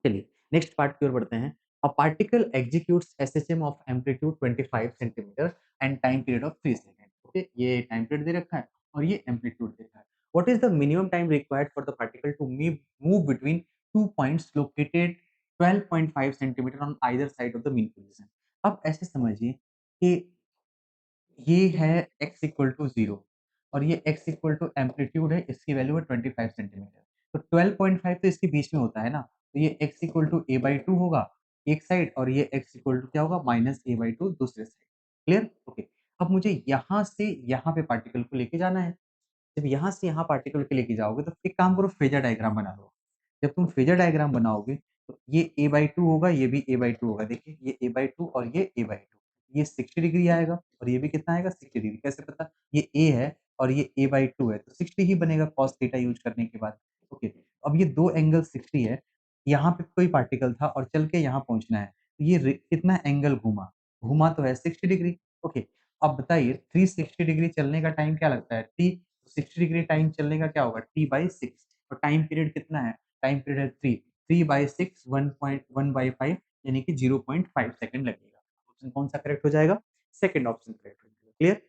चलिए नेक्स्ट पार्ट की ओर बढ़ते हैं। A particle executes SHM of amplitude 25 centimetre and time period of 3 second. Okay, ये टाइम पीरियड दे रखा है और ये एम्पलीट्यूड दे रखा है। What is the minimum time required for the particle to move between two points located 12.5 centimetre on either side of the mean position. अब ऐसे समझिए कि ये है x इक्वल टू 0 और ये x इक्वल टू एम्पलीट्यूड है, इसकी वैल्यू है 25 सेंटीमीटर। तो 12.5 तो इसके बीच में होता है ना, तो ये x इक्वल टू a/2 होगा एक साइड और ये x इक्वल टू क्या होगा माइनस a/2 दूसरे साइड। क्लियर? ओके। अब मुझे यहाँ से यहाँ पे पार्टिकल को लेके जाना है। जब यहाँ से यहाँ पार्टिकल को लेके जाओगे तो एक काम करो फेज़र डायग्राम बना लो। जब तुम फेज़र डायग्राम बनाओगे तो ये a/2 होगा, ये भी a/2 होगा। देखिए ये a/2 और ये a/2 ये 60 डिग्री आएगा और ये भी कितना आएगा 60 डिग्री। कैसे पता? ये a है और ये a/2 है तो 60 ही बनेगा cos थीटा यूज़ करने के बाद। ओके, अब ये 2 एंगल 60 है। यहाँ पे कोई पार्टिकल था और चल के यहाँ पहुँचना है। तो ये कितना एंगल घूमा? घूमा तो है 60 डिग्री। ओके, अब बताइए 360 डिग्री चलने का टाइम क्या लगता है? t 60 डिग्री टाइम चलने का क्या होगा? t/6 और टाइम पीरियड कितना है? टाइम पीरियड है 3, 3/6 1.1/5 यानी कि 0.5 सेकंड लगेगा। ऑप्शन कौन-सा करेक्ट हो जाएगा? सेकंड ऑप्शन करेक्ट हो जाएगा। क्लियर?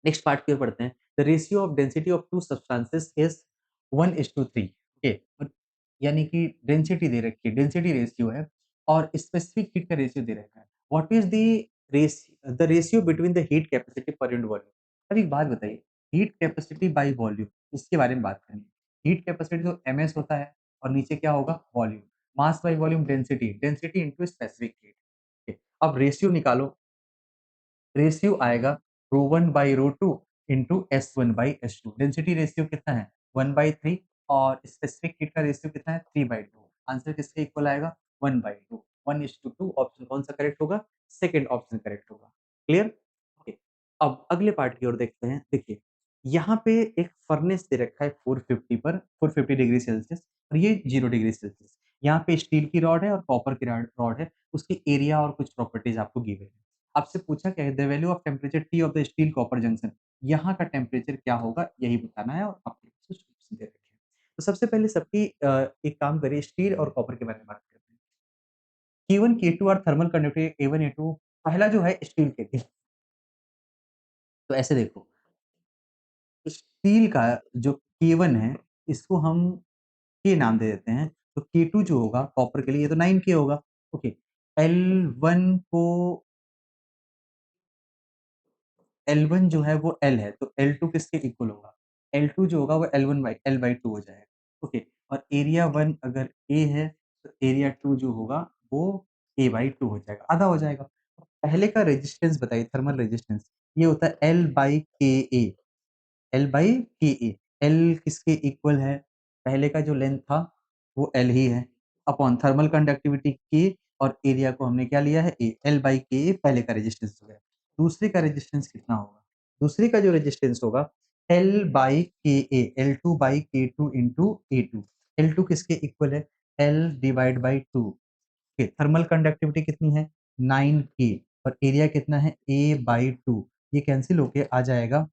नेक्स्ट पार्ट की ओर बढ़ते हैं। The ratio of density of 2 substances is 1:3। Okay, यानी कि डेंसिटी दे रखी है, डेंसिटी रेशियो है और स्पेसिफिक हीट का रेशियो दे रखा है। What is the ratio between the heat capacity per unit volume. अब एक बात बताइए, हीट कैपेसिटी बाय वॉल्यूम इसके बारे में बात करनी है। हीट कैपेसिटी तो एमएस होता है और नीचे क्या होगा? Volume. Mass by volume density, density into specific heat. Okay, अब रेशियो निकालो। रेशियो आएगा ρ1/ρ2 इंटू S1/S2। डेंसिटी रेशियो कितना है 1/3 और स्पेसिफिक हीट का रेशियो कितना है 3/2। आंसर किसके इक्वल आएगा 1/2। 1:2 ऑप्शन कौन सा करेक्ट होगा? सेकंड ऑप्शन करेक्ट होगा। क्लियर? ओके, अब अगले पार्ट की ओर देखते हैं। देखिए यहाँ पे एक फर्नेस दे रखा है 450 पर 450 डिग्री सेल्सियस और ये 0 डिग्री सेल्सियस। यहाँ पे स्टील की रॉड है और कॉपर की रॉड है। उसकी एरिया और कुछ प्रॉपर्टीज आपको गिवन है। आपसे पूछा क्या है the value of temperature T of the steel copper junction. यहाँ का टेम्परेचर क्या होगा यही बताना है और आपके पास कुछ ऑप्शन दे रखे हैं। तो सबसे पहले सबकी एक काम करिए स्टील और कॉपर के बारे में बात करते हैं। K1 K2 R thermal conductivity A1 A2। पहला जो है स्टील के लिए, तो ऐसे देखो स्टील का जो K1 है इसको हम K नाम दे देते हैं। तो K2 जो होगा कॉपर के लिए ये तो 9K होगा। ओके, L1 को L1 जो है वो L है, तो L2 किसके इक्वल होगा? L2 जो होगा वो L/2 हो जाएगा। ओके, और एरिया 1 अगर A है, तो एरिया 2 जो होगा वो A/2 हो जाएगा, आधा हो जाएगा। पहले का रेजिस्टेंस बताइए थर्मल रेजिस्टेंस, ये होता है L/KA। L by K A. L किसके इक्वल है? पहले का जो लेंथ था वो एल ही है अपॉन थर्मल कंडक्टिविटी के और एरिया को हमने क्या लिया है ए। एल बाई के ए पहले का रेजिस्टेंस हो गया। दूसरे का रेजिस्टेंस कितना होगा? दूसरे का जो रेजिस्टेंस होगा L by K A, L two by K two into A two. L two किसके इक्वल है? L divide by two. Thermal conductivity कितनी है? 9 के और एरिया कितना है? A by two. ये कैंसिल होके आ जाएगा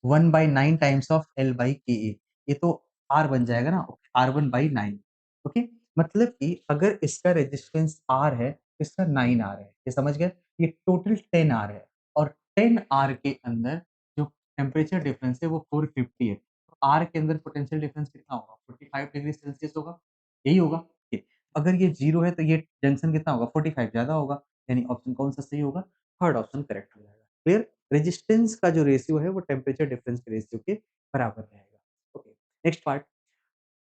1/9 times of L by K ए। ये तो R बन जाएगा ना, R1/9। ओके, मतलब कि अगर इसका रेजिस्टेंस R है, इसका 9R है। ये समझ गए? ये टोटल 10R है और 10R के अंदर जो टेम्परेचर डिफरेंस है वो 450 है। तो R के अंदर पोटेंशियल डिफरेंस कितना होगा? 45 डिग्री सेल्सियस होगा, यही होगा? ठीक। अगर ये 0 है तो ये जंक्शन कितना होगा? 45 ज़्यादा होगा, यानी ऑप्शन कौन-सा सही होगा? थर्ड ऑप्शन करेक्ट हो जाएगा। क्लियर? रेजिस्टेंस का जो रेशियो है वो टेम्परेचर डिफरेंस के रेशियो के बराबर रहेगा। Okay, next part.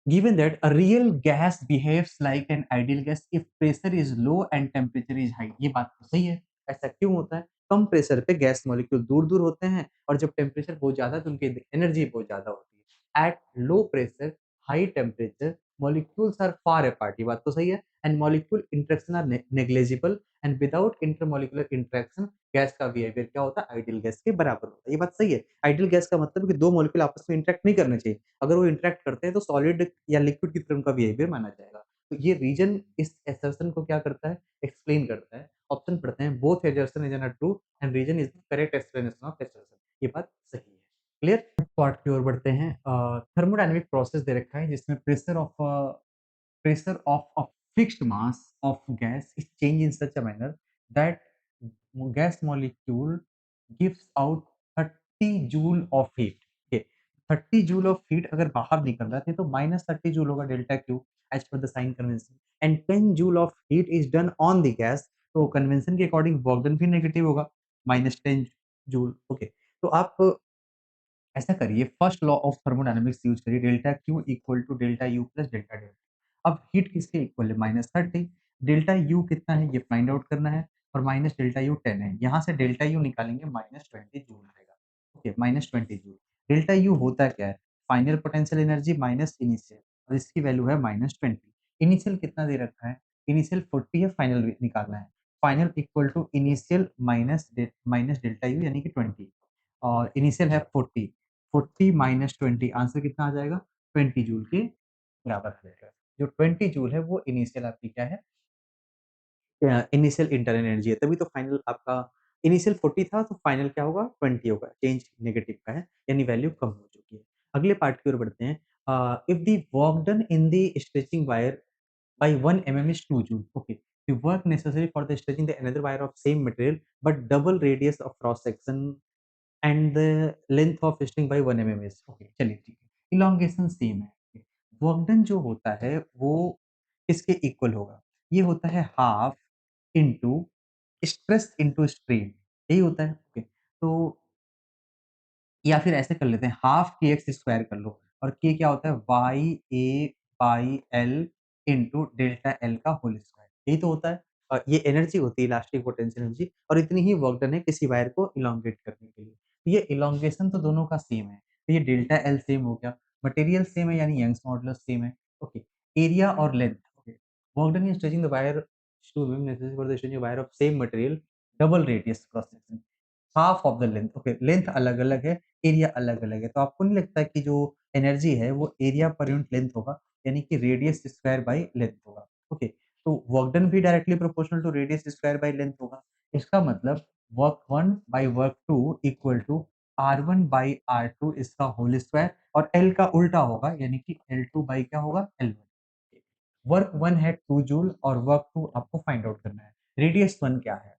Given that a real gas behaves like an ideal gas if pressure is low and temperature is high. ये बात तो सही है। ऐसा क्यों होता है? कम प्रेशर पे गैस मॉलिक्यूल दूर-दूर होते हैं और जब टेम्परेचर बहुत ज़्यादा है तो उनकी एनर्जी बहुत ज़्यादा होती है। At low pressure, high temperature molecules are far apart, ये बात तो सही है, and molecule interaction are negligible, and without intermolecular interaction gas का बिहेवियर क्या होता है, आइडियल गैस के बराबर होता है। ये बात सही है। आइडियल गैस का मतलब है कि 2 मॉलिक्यूल आपस में इंटरेक्ट नहीं करने चाहिए। अगर वो इंटरेक्ट करते हैं तो सॉलिड या लिक्विड की तरह उनका बिहेवियर माना जाएगा। तो ये रीजन इस असर्शन को क्या करता है, एक्सप्लेन करता है। ऑप्शन पढ़ते हैं, both assertion is not true and reason is the correct explanation of assertion. ये बात सही है। क्लियर? पार्ट की ओर बढ़ते हैं। थर्मोडायनामिक प्रोसेस दे रखा है जिसमें pressure of a fixed mass of gas is changed in such a manner that gas molecule gives out 30 joule of heat. Okay, 30 joule of heat अगर बाहर निकल रहा है तो माइनस 30 जूल होगा delta Q as per the sign convention, and 10 joule of heat is done on the gas, तो convention के according work done भी नेगेटिव होगा, माइनस 10 जूल। ओके, तो आप ऐसा करिए, first law of thermodynamics use करिए, delta Q equal to delta U plus delta delta. अब हीट किसके इक्वल है, माइनस 30, डेल्टा यू कितना है ये फाइंड आउट करना है, और माइनस डेल्टा यू 10 है, यहाँ से डेल्टा यू निकालेंगे माइनस 20 जूल आएगा। Okay, minus 20 joule. Delta U होता क्या है, final potential energy minus initial, और इसकी वैल्यू है माइनस 20। इनिशियल कितना दे रखा है, इनिशियल 40 है, फाइनल निकालना है, final equal to initial minus minus delta U यानी कि 20, और इनिशियल है 40, 40 माइनस 20 आंसर कितना आ जाएगा, 20 जूल के बराबर आ जाएगा। जो 20 जूल है वो इनिशियल आपकी क्या है, इनिशियल इंटरनल एनर्जी है, तभी तो फाइनल आपका इनिशियल 40 था तो फाइनल क्या होगा, 20 होगा, चेंज नेगेटिव का है, यानी वैल्यू कम हो चुकी है। अगले पार्ट की ओर बढ़ते हैं। If the work done in the stretching wire by 1 mm is 2 joule. Okay. The work necessary for the stretching the another wire of same material but double radius of cross section and the length of string by 1 mm is okay, चलिए ठीक है। elongation same है। Work done जो होता है वो किसके equal होगा? ये होता है half into stress into strain, यही होता है। ओके, तो या फिर ऐसे कर लेते हैं, हाफ के एक्स स्क्वायर कर लो, और के क्या होता है, Y A by L into delta L का होल स्क्वायर, यही तो होता है। और ये एनर्जी होती है इलास्टिक पोटेंशियल एनर्जी, और इतनी ही वर्क डन है किसी वायर को इलोंगेट करने के लिए। तो ये इलोंगेशन तो दोनों का सेम है, तो ये डेल्टा एल सेम हो गया, मटेरियल सेम है यानी यंग्स मॉडुलस सेम है। ओके, एरिया और length. Okay, work done in stretching the wire to beam necessary for the stretching wire of same material, double radius cross section, half of the length. Okay, length अलग-अलग है, area अलग-अलग है, तो आपको नहीं लगता कि जो एनर्जी है वो एरिया पर यूनिट लेंथ होगा, यानी कि रेडियस स्क्वायर बाय लेंथ होगा। ओके, तो वर्क डन भी directly proportional to radius square by length होगा। इसका मतलब work 1 by work 2 equal to R1 by R2 इसका होल स्क्वायर, और L का उल्टा होगा यानी कि L2 बाय क्या होगा, L1। वर्क 1 है 2 जूल और वर्क 2 आपको फाइंड आउट करना है। रेडियस 1 क्या है,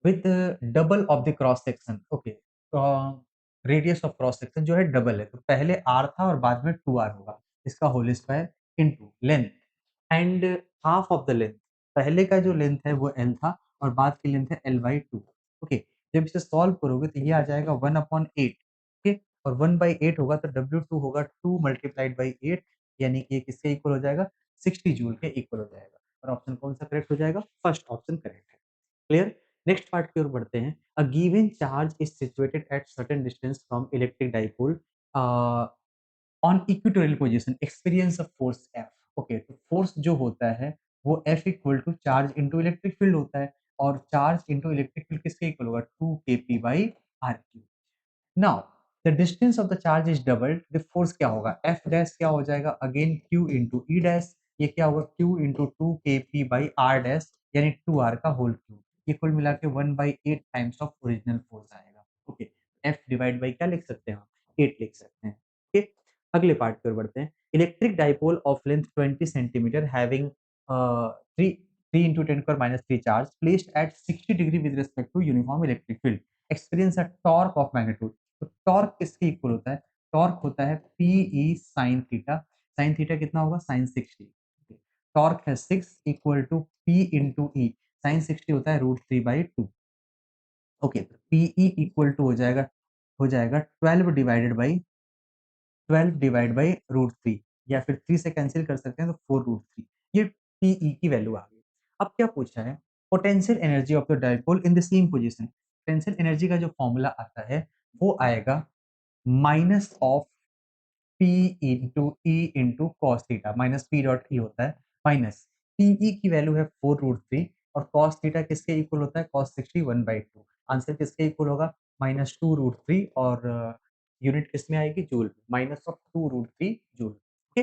with double of the cross section. Okay, radius of cross section जो है डबल है, तो पहले आर था और बाद में 2r होगा, इसका whole square into length and half of the length. पहले का जो लेंथ है वो l था और बाद की लेंथ है l/2। ओके, जब इसे सॉल्व करोगे तो ये आ जाएगा 1/8। ओके, और 1/8 होगा तो W2 होगा 2 मल्टीप्लाइड बाई 8, यानी कि ये किसके इक्वल हो जाएगा, 60 जूल के इक्वल हो जाएगा, और ऑप्शन कौन सा करेक्ट हो जाएगा, फर्स्ट ऑप्शन करेक्ट है। क्लियर? नेक्स्ट पार्ट की ओर बढ़ते हैं। A given charge is situated at certain distance from electric dipole on equatorial position, experience of force F. Okay, तो फोर्स जो होता है वो F equal to charge into electric field होता है, और चार्ज इंटू इलेक्ट्रिक फील्ड किसके equal होगा, 2 kp by R Q. Now the distance of the charge is doubled, the force क्या होगा, एफ डैश क्या हो जाएगा, again Q into E dash, ये क्या होगा, Q into 2 kp by R dash, यानी 2r का होल क्यूब, ये कुल मिला के 1/8 टाइम्स ऑफ ओरिजिनल फोर्स आएगा। ओके, एफ डिवाइड बाई क्या लिख सकते हैं हम, 8 लिख सकते हैं। ओके, अगले पार्ट की ओर बढ़ते हैं। Electric dipole of length 20 centimetre having 3 into 10 power minus 3 charge placed at 60 degree with respect to uniform electric field experience a torque of magnitude। तो टॉर्क किसके इक्वल होता है, टॉर्क होता है PE sine theta, sine theta कितना होगा, sine 60। Torque है 6 equal to P into E, sine 60 होता है √3/2। ओके, तो पीई इक्वल टू हो जाएगा 12 डिवाइड बाई √3, या फिर 3 से कैंसिल कर सकते हैं तो 4 √3, ये पीई की वैल्यू आ गई। अब क्या पूछा है, potential energy of the dipole in the same position. Potential energy का जो फॉर्मूला आता है वो आएगा minus of P into E into cos theta minus P dot E होता है माइनस पीई की वैल्यू है 4√3 और कॉस थीटा किसके इक्वल होता है कॉस 60 1/2। आंसर किसके इक्वल होगा -2√3 और यूनिट किस में आएगी जूल -2√3 जूल। ओके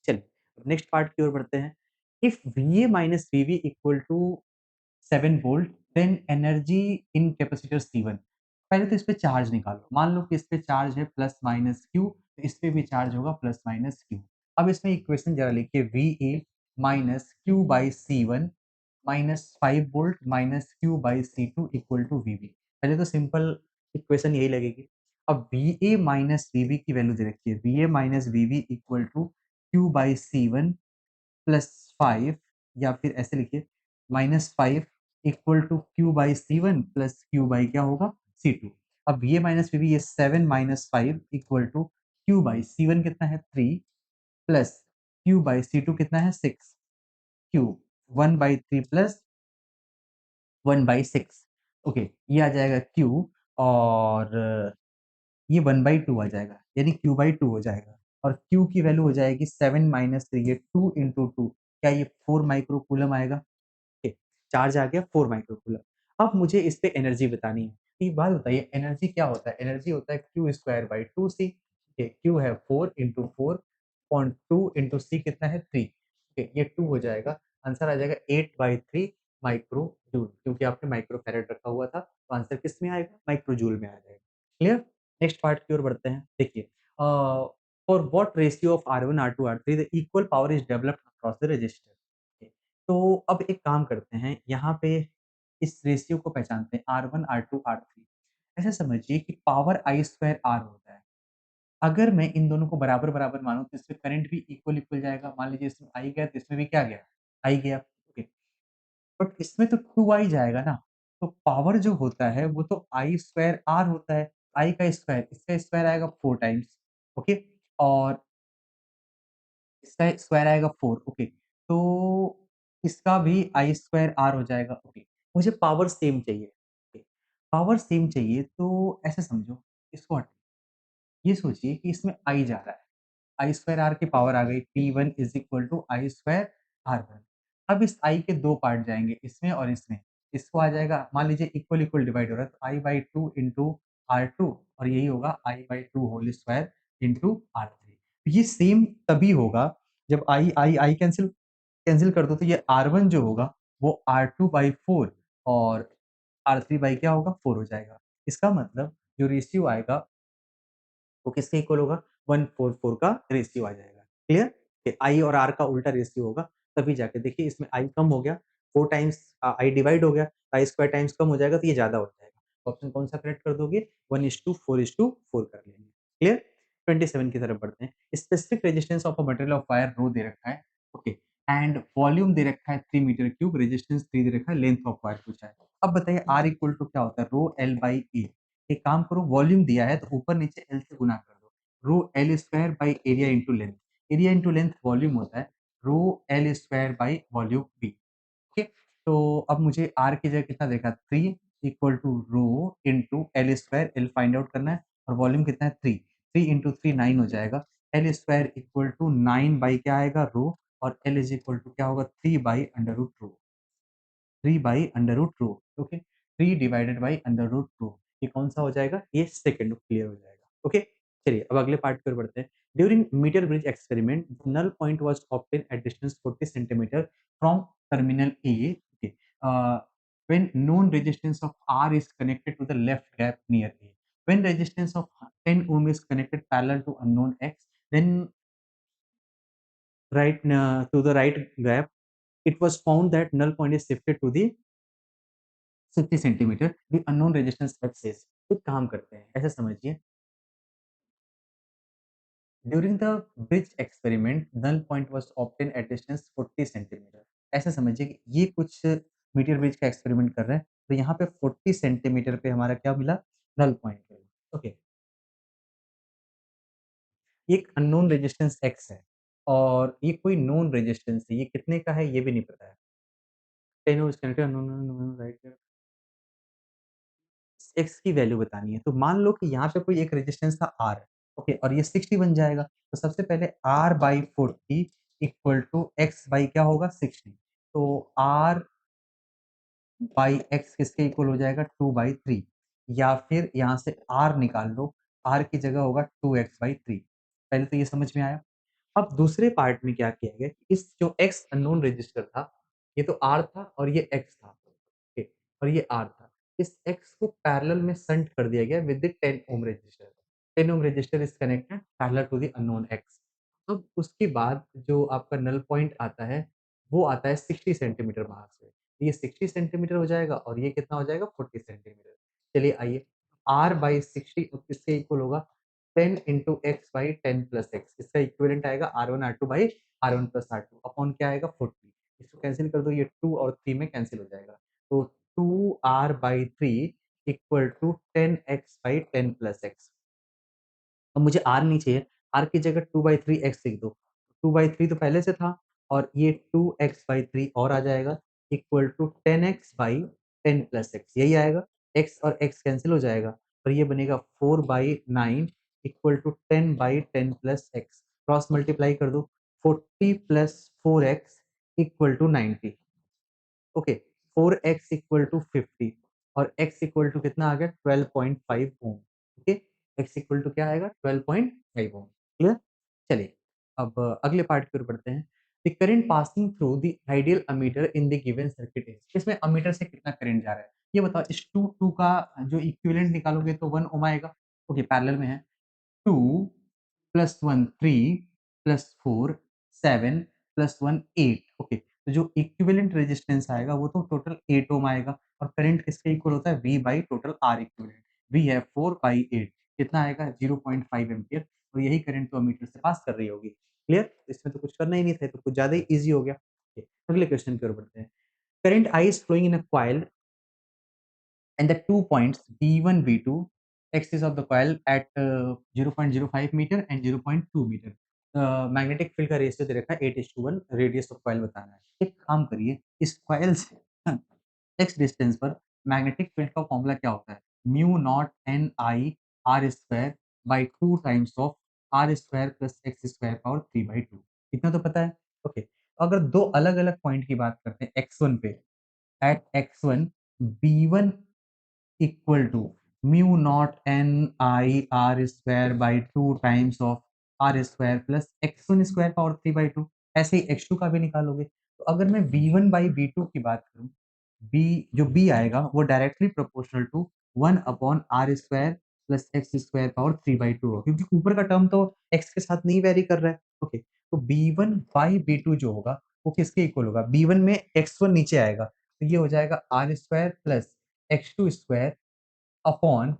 चलिए नेक्स्ट पार्ट की ओर बढ़ते हैं। If V A minus V B equal to 7 volt then energy in capacitor C1। पहले तो इस पे चार्ज निकालो। मान लो कि इस पे चार्ज है प्लस माइनस क्यू तो इस पे भी चार्ज होगा प्लस माइनस क्यू। अब इसमें इक्वेशन जरा लिखिए VA minus Q by C1 minus 5 volt minus Q by C2 equal to VB। पहले तो सिंपल इक्वेशन यही लगेगी। अब VA माइनस VB की वैल्यू दे रखी है। VA minus VB equal to Q by C1 plus 5 या फिर ऐसे लिखिए -5 equal to Q by C1 plus Q by क्या होगा C2। अब ये माइनस ये 7 minus 5 equal to Q by C1 कितना है 3 प्लस क्यू बाई C2 कितना है 6 Q 1 by 3 plus 1 by 6। Okay ये आ जाएगा क्यू और ये 1/2 आ जाएगा यानी क्यू बाई 2 हो जाएगा और क्यू की वैल्यू हो जाएगी 7 माइनस 3 ये 2 इंटू 2 क्या ये 4 माइक्रो कूलम आएगा। ठीक, चार्ज आ गया 4 माइक्रो कूलम। अब मुझे इस पे एनर्जी बतानी है। एक बात बताइए एनर्जी क्या होता है? एनर्जी होता है क्यू स्क्वायर बाई 2 सी। ठीक है क्यू है 4 इंटू 4.2 इंटू सी कितना है 3। ठीक है ये 2 हो जाएगा। आंसर आ जाएगा 8/3 माइक्रो जूल क्योंकि आपने माइक्रो फैराड रखा हुआ था तो आंसर किस में आएगा माइक्रो जूल में आ जाएगा। क्लियर। नेक्स्ट पार्ट की ओर बढ़ते हैं। देखिए for what ratio of R1 R2 R3 the equal power is developed across the register. तो अब एक काम करते हैं यहाँ पे इस रेशियो को पहचानते हैं R1 R2 R3। ऐसा समझिए कि पावर I स्क्वायर R होता है। अगर मैं इन दोनों को बराबर-बराबर मानूँ तो इसमें करंट भी इक्वल-इक्वल जाएगा। मान लीजिए इसमें I गया तो इसमें भी क्या गया? I गया। ओके। बट इसमें तो 2i जाएगा ना, तो पावर जो होता है वो तो I स्क्वायर R होता है, I का स्क्वायर, इसका स्क्वायर आएगा 4 टाइम्स, ओके? और इसका स्क्वायर आएगा 4 ओके। तो इसका भी I स्क्वायर R हो जाएगा, ओके। मुझे पावर सेम चाहिए, ओके। पावर सेम चाहिए तो ऐसे समझो, इसको ये सोचिए कि इसमें I जा रहा है। आई स्क्वायर आर की पावर आ गई P1 is equal to I square R1। अब इस आई के 2 पार्ट जाएँगे, इसमें और इसमें। इसको आ जाएगा मान लीजिए इक्वल-इक्वल डिवाइड हो रहा है, तो I/2 इंटू R2 और यही होगा I/2 whole square into R3। ये सेम तभी होगा जब आई कैंसल कैंसल कर दो तो ये R1 जो होगा वो R2/4 और R3 क्या होगा 4 हो जाएगा। इसका मतलब जो रेशियो आएगा वो किसके इक्वल होगा? 1:4 का रेशियो आ जाएगा। क्लियर? कि आई और आर का उल्टा रेशियो होगा, तभी जाके देखिए इसमें आई कम हो गया, 4 टाइम्स आई डिवाइड हो गया, आई स्क्वायर टाइम्स कम हो जाएगा तो ये ज़्यादा हो जाएगा। ऑप्शन कौन-सा करेक्ट कर दोगे? 1:4:4 कर लेंगे। क्लियर? 27 की तरफ बढ़ते हैं। Specific resistance of a material of wire rho दे रखा है, ओके एंड वॉल्यूम दे रखा है 3 मीटर क्यूब, रेजिस्टेंस 3 दे रखा है, लेंथ ऑफ वायर पूछा है। अब बताइए R इक्वल टू क्या होता है? Rho L by A। एक काम करो वॉल्यूम दिया है तो ऊपर-नीचे L से गुना कर दो। Rho L square by area into length. Area into length volume होता है, rho L square by volume B. ठीक है? तो अब मुझे R की जगह कितना देखा 3 equal to rho into L square L find out करना है और वॉल्यूम कितना है 3। 3 इंटू 3 9 हो जाएगा। L square equal to 9 by क्या आएगा रो और L इज इक्वल टू क्या होगा 3 by under root rho. 3 by under root rho okay 3 divided by under root rho ये कौन-सा हो जाएगा? ये सेकंड क्लियर हो जाएगा। ओके चलिए अब अगले पार्ट की ओर बढ़ते हैं। During metre bridge experiment null point was obtained at distance 40 centimetre from terminal A okay when known resistance of R is connected to the left gap near A. When resistance of 10 ohm is connected parallel to unknown X, then to the right gap, it was found that null point is shifted to the 60 centimetre the unknown resistance access. एक काम करते हैं ऐसे समझिए during the bridge experiment null point was obtain at distance 40 centimetre. ऐसे समझिए कि ये कुछ मीटर ब्रिज का एक्सपेरिमेंट कर रहे हैं तो यहाँ पे 40 सेंटीमीटर पे हमारा क्या मिला नल पॉइंट मिला ओके। ये एक अननोन रेजिस्टेंस एक्स है और ये कोई नोन रेजिस्टेंस है ये कितने का है ये भी नहीं पता है। 10 ओम कनेक्टेड अननोन राइट एक्स की वैल्यू बतानी है तो मान लो कि यहाँ पे कोई एक रेजिस्टेंस था आर ओके, और ये 60 बन जाएगा। तो सबसे पहले R/40 equal to x by क्या होगा 60। तो R बाई x किसके इक्वल हो जाएगा 2/3, या फिर यहाँ से R निकाल लो, R की जगह होगा 2x/3। पहले तो ये समझ में आया। अब दूसरे पार्ट में क्या किया गया कि इस जो x अननोन रजिस्टर था, ये तो R था और ये x था, ओके, और ये R था। इस x को पैरेलल में शंट कर दिया गया with the 10 ohm resistor. 10 ohm resistor is connected parallel to the unknown x। अब उसके बाद जो आपका नल पॉइंट आता है, वो आता है 60 सेंटीमीटर बाहर से। ये 60 सेंटीमीटर हो जाएगा और ये कितना हो जाएगा 40 सेंटीमीटर। चलिए आइए, R/60 अब किसके इक्वल होगा 10 into x by 10 plus x, इसका इक्विवेलेंट आएगा R1 R2 by R1 plus R2 upon क्या आएगा 40। इसको कैंसिल कर दो, ये 2 और 3 में कैंसिल हो जाएगा। तो 2R/3 equal to 10x by 10 plus X. अब मुझे R नहीं चाहिए, R की जगह 2/3 x लिख दो। 2/3 तो पहले से था और ये 2x/3 और आ जाएगा equal to 10x by 10 plus X, यही आएगा। x और x कैंसल हो जाएगा और ये बनेगा 4/9 equal to 10/10 plus X. Cross multiply कर दो, 40 plus 4x equal to 90। Okay, 4x equal to 50 और x इक्वल टू कितना आ गया 12.5 ohm. Okay, x equal to क्या आएगा 12.5 ओम। क्लियर? चलिए, अब अगले पार्ट की ओर बढ़ते हैं। The current passing through the ideal ammeter in the given circuit is, इसमें एमीटर से कितना करंट जा रहा है ये बताओ। इस 2 का जो इक्विवेलेंट निकालोगे तो 1 ओम आएगा। ओके, पैरेलल में है। 2 प्लस 1 3 प्लस 4 7 प्लस 1 8। ओके, तो जो इक्विवेलेंट रेजिस्टेंस आएगा वो तो टोटल 8 ओम आएगा और करंट किसके इक्वल होता है V by total R equivalent. V है 4/8, कितना आएगा 0.5 एम्पियर और यही करंट तो अमीटर से पास कर रही होगी। क्लियर? इसमें तो कुछ करना ही नहीं था, तो कुछ ज़्यादा ही ईज़ी हो गया। ओके, अगले क्वेश्चन की ओर बढ़ते हैं। Current I is flowing in a coil and the 2 points B1, B2, axis of the coil at 0.05 meter and 0.2 meter. Magnetic field का रेशियो दे रखा है 8:1, रेडियस ऑफ कॉइल बताना है। एक काम करिए, इस कॉइल से एक्स डिस्टेंस पर मैग्नेटिक फील्ड का फॉर्मूला क्या होता है? Mu naught N I R square by 2 times of R square plus X square power 3/2। इतना तो पता है। ओके, अगर दो अलग-अलग पॉइंट की बात करते हैं x1 पे, at x1 b1 equal to mu naught N I R square by 2 times of R square plus x1 square power 3/2। ऐसे ही x2 का भी निकालोगे। तो अगर मैं b1 बाई b2 की बात करूं, b जो b आएगा वो directly proportional to 1 upon R square plus X square power 3/2 होगा, क्योंकि ऊपर का टर्म तो x के साथ नहीं वेरी कर रहा है। ओके, तो b1 बाई b2 जो होगा वो किसके इक्वल होगा? b1 में x1 नीचे आएगा तो ये हो जाएगा R square plus x2 square upon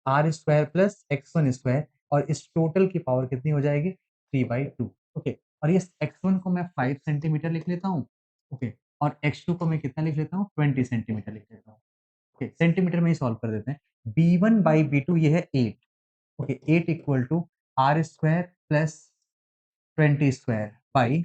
R square plus X one square, और इस टोटल की पावर कितनी हो जाएगी 3/2। ओके, और ये x1 को मैं 5 सेंटीमीटर लिख लेता हूँ। ओके, और x2 को मैं कितना लिख लेता हूँ 20 सेंटीमीटर लिख लेता हूँ। ओके, सेंटीमीटर में ही सॉल्व कर देते हैं। b1 बाई b2 ये है 8। Okay, 8 equal to R square plus 20 square by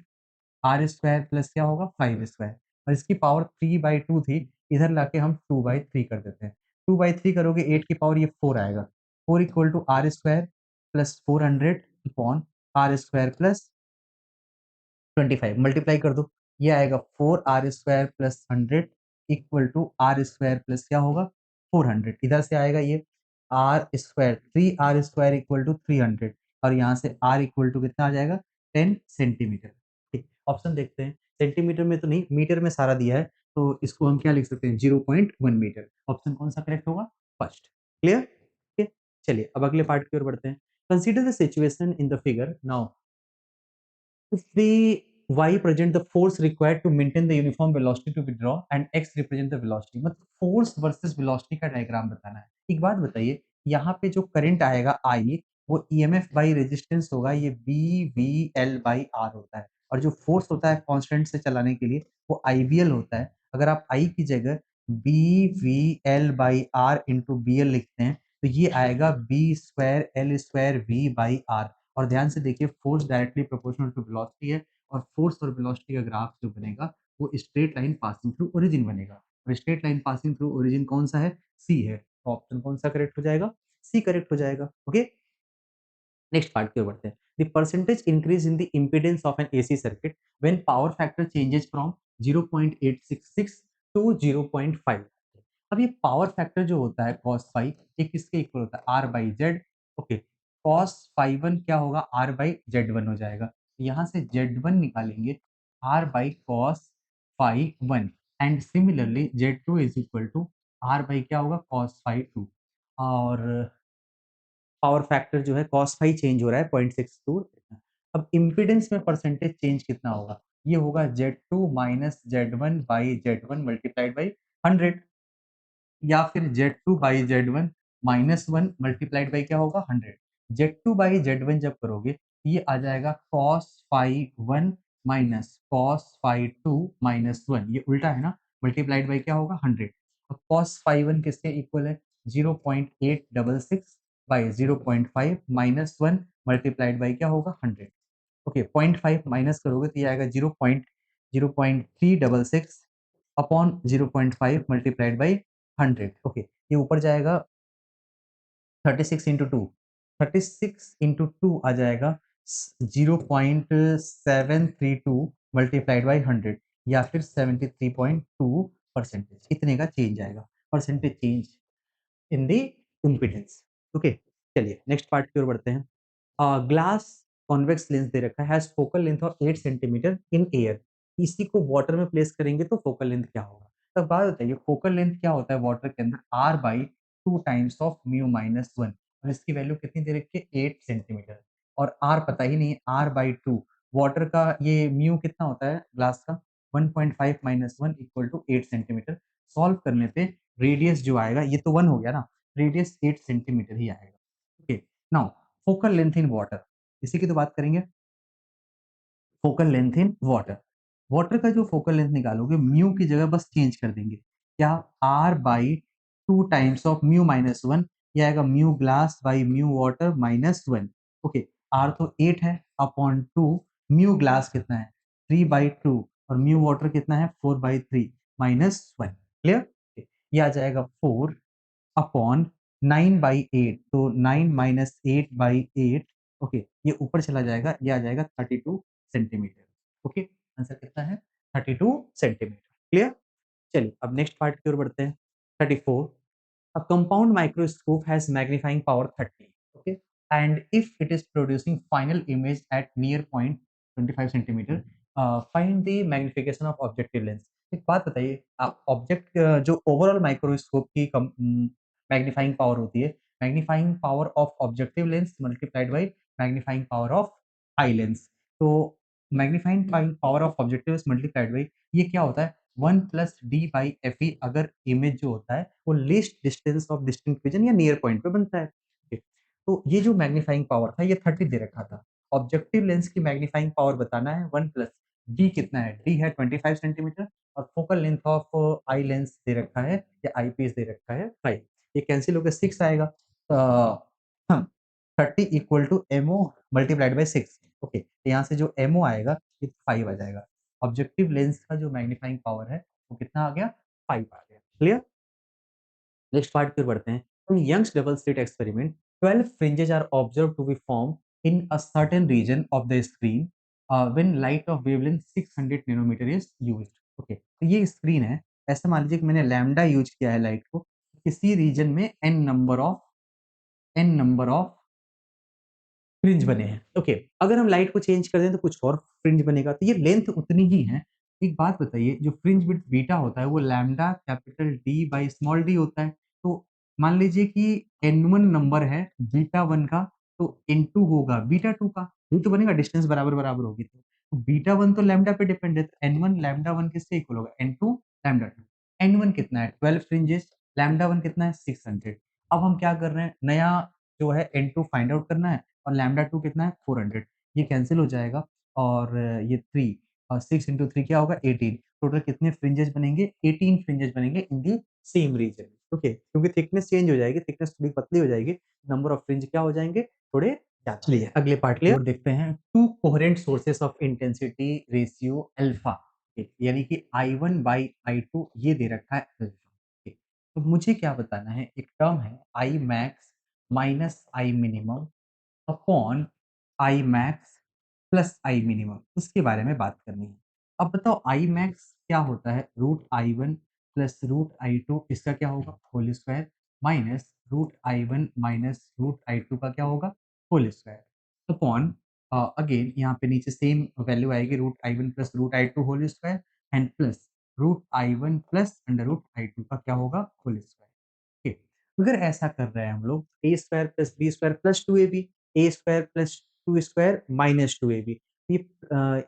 R square plus क्या होगा 5 स्क्वायर, और इसकी पावर 3/2 थी, इधर लाके हम 2/3 कर देते हैं। 2/3 करोगे 8 की पावर ये 4 आएगा। 4 equal to R square plus 400 upon R square plus 25 multiply कर दो, ये आएगा 4 R square plus 100 equal to R square plus क्या होगा 400। इधर से आएगा ये R square 3 R square equal to 300, और यहाँ से आर इक्वल टू कितना आ जाएगा 10 सेंटीमीटर। ठीक, ऑप्शन देखते हैं। सेंटीमीटर में तो नहीं, मीटर में सारा दिया है, तो इसको हम क्या लिख सकते हैं 0.1 मीटर। ऑप्शन कौन सा करेक्ट होगा? फर्स्ट। क्लियर? ठीक है, चलिए अब अगले पार्ट की ओर बढ़ते हैं। Consider the situation in the figure now. If the y present the force required to maintain the uniform velocity to withdraw and x represent the velocity, मतलब फोर्स वर्सेस वेलोसिटी का डायग्राम बताना है। एक बात बताइए, यहाँ पे जो करंट आएगा I वो ईएमएफ बाई रेजिस्टेंस होगा, ये BVL बाई R होता है, और जो फोर्स होता है कांस्टेंट से चलाने के लिए वो IVL होता है। अगर आप I की जगह BVL by R into BL लिखते हैं तो ये आएगा B square L square V by R। और ध्यान से देखिए force directly proportional to velocity है, और फोर्स और वेलोसिटी का ग्राफ जो बनेगा वो straight line passing through origin बनेगा, और straight line passing through origin कौन सा है? सी है। तो ऑप्शन कौन सा करेक्ट हो जाएगा? सी करेक्ट हो जाएगा। ओके, नेक्स्ट पार्ट की ओर बढ़ते हैं। The percentage increase in the impedance of an AC circuit when power factor changes from 0.866 to 0.5। अब ये पावर फैक्टर जो होता है cos फाई, ये किसके इक्वल होता है? R by Z. Okay, cos phi one क्या होगा? R बाई जेड वन हो जाएगा। यहाँ से जेड वन निकालेंगे, R by cos phi one, and similarly Z two is equal to R by क्या होगा? cos phi two. और पावर फैक्टर जो है cos फाई चेंज हो रहा है 0.62। अब इम्पीडेंस में परसेंटेज चेंज कितना होगा? ये होगा Z2 minus Z1 by Z1 multiplied by 100, या फिर Z2 by Z1 minus 1 multiplied by क्या होगा? 100। Z2 बाई Z1 जब करोगे, ये आ जाएगा cos phi 1 minus cos phi 2 minus 1, ये उल्टा है ना? मल्टीप्लाइड बाई क्या होगा? 100। अब cos फाई 1 किसके इक्वल है? 0.866 बाई 0.5 माइनस 1 मल्टीप्लाइड बाई क्या होगा? 100। ओके, 0.5 माइनस करोगे तो ये आएगा 0.0366 अपॉन 0.5 मल्टीप्लाइड बाई 100। ओके, ये ऊपर जाएगा 36 इंटू टू, 36 इंटू टू आ जाएगा 0.732 मल्टीप्लाइड बाई 100, या फिर 73.2% इतने का चेंज आएगा, percentage change in the impedance. Okay, चलिए नेक्स्ट पार्ट की ओर बढ़ते हैं। ग्लास कॉन्वेक्स लेंस दे रखा है, has focal length of 8 centimetre in air. इसी को वाटर में प्लेस करेंगे तो फोकल लेंथ क्या होगा? तो बात बताइए, फोकल लेंथ क्या होता है वाटर के अंदर? R by two times of mu minus one, और इसकी वैल्यू कितनी दे रखी है? 8 सेंटीमीटर। और आर पता ही नहीं है, आर बाई टू, वाटर का ये म्यू कितना होता है ग्लास का? 1.5 minus one equal to 8 centimetre. Solve करने पे रेडियस जो आएगा, ये तो 1 हो गया ना, रेडियस 8 सेंटीमीटर ही आएगा। Okay, now focal length in water, इसी की तो बात करेंगे। Focal length in water, water का जो फोकल लेंथ निकालोगे, म्यू की जगह बस चेंज कर देंगे, क्या? R by two times of mu minus one, ये आएगा mu glass by mu water minus one. Okay, R तो 8 है अपॉन टू, म्यू ग्लास कितना है? 3/2, और म्यू वाटर कितना है? 4/3 माइनस वन। क्लियर? ये आ जाएगा 4 अपॉन 9/8, तो 9 माइनस 8/8। ओके, ये ऊपर चला जाएगा, ये आ जाएगा 32 सेंटीमीटर। ओके, आंसर कितना है? 32 सेंटीमीटर। क्लियर? चलिए अब नेक्स्ट पार्ट की ओर बढ़ते हैं। 34, a compound microscope has magnifying power 30, okay, and if it is producing final image at near point 25 centimeter, find the magnification of objective lens। एक बात बताइए, आप ऑब्जेक्ट जो ओवरऑल माइक्रोस्कोप की मैग्नीफाइंग पावर होती है, magnifying power of objective lens multiplied by magnifying power of eye lens. तो magnifying power of objective lens multiplied by, ये क्या होता है? 1 plus D by F E, अगर इमेज जो होता है वो least distance of distinct vision या नियर पॉइंट पे बनता है। ठीक। तो ये जो मैग्नीफाइंग पावर था, ये 30 दे रखा था। ऑब्जेक्टिव लेंस की मैग्नीफाइंग पावर बताना है 1 प्लस डी कितना है? डी है 25 सेंटीमीटर, और focal length of eye lens दे रखा है या आई पीस दे रखा है 5। ये कैंसिल होकर 6 आएगा। 30 equal to MO multiplied by 6। Okay, यहाँ से जो एमओ आएगा ये 5 आ जाएगा। ऑब्जेक्टिव लेंस का जो मैग्नीफाइंग पावर है वो कितना आ गया? 5 आ गया। क्लियर? नेक्स्ट पार्ट की ओर बढ़ते हैं। In Young's double slit experiment, 12 fringes are observed to be formed in a certain region of the screen when light of wavelength 600 nanometer is used। Okay, तो ये स्क्रीन है, ऐसा मान लीजिए कि मैंने लैम्डा यूज किया है लाइट को, किसी रीजन में n नंबर ऑफ फ्रिंज बने हैं। ओके, अगर हम लाइट को चेंज कर दें तो कुछ और फ्रिंज बनेगा, तो ये लेंथ उतनी ही है। एक बात बताइए, जो फ्रिंज विड्थ बीटा होता है वो lambda capital D by small D होता है। तो मान लीजिए कि n1 नंबर है बीटा 1 का, तो n2 होगा बीटा 2 का, ये तो बनेगा, डिस्टेंस बराबर बराबर होगी तो बीटा 1 तो लैम्डा पे डिपेंड है, तो n1 लैम्डा 1 किससे इक्वल होगा? n2 lambda 2। n1 कितना है? 12 फ्रिंजेस, लैम्डा 1 कितना है? 600। अब हम क्या कर रहे हैं, नया जो है n2 फाइंड आउट करना है, और लैम्डा 2 कितना है? 400। ये कैंसल हो जाएगा, और ये 3 और 6 इंटू 3 क्या होगा? 18। टोटल कितने फ्रिंजेस बनेंगे? 18 फ्रिंजेस बनेंगे इन दी सेम रीजन। ओके, क्योंकि थिकनेस चेंज हो जाएगी, थिकनेस थोड़ी पतली हो जाएगी, नंबर ऑफ फ्रिंज क्या हो जाएंगे? थोड़े ज़्यादा। चलिए अगले पार्ट की ओर देखते हैं। To coherent sources of intensity ratio alpha, यानी कि I1 बाई I2 ये दे रखा है अल्फा। तो मुझे क्या बताना है, एक टर्म है I max minus I minimum upon I max plus I minimum, उसके बारे में बात करनी है। अब बताओ आई मैक्स क्या होता है? Root I one plus root I two, इसका क्या होगा? Whole square, minus root I one minus root I two का क्या होगा? होल स्क्वायर, अपॉन अगेन यहाँ पे नीचे सेम वैल्यू आएगी, root I one plus root I two whole square and plus root I one plus under root I two का क्या होगा? Whole square. ठीक, अगर ऐसा कर रहे हैं हम लोग, A square plus B square plus two A B, A square plus two square minus two A B, ये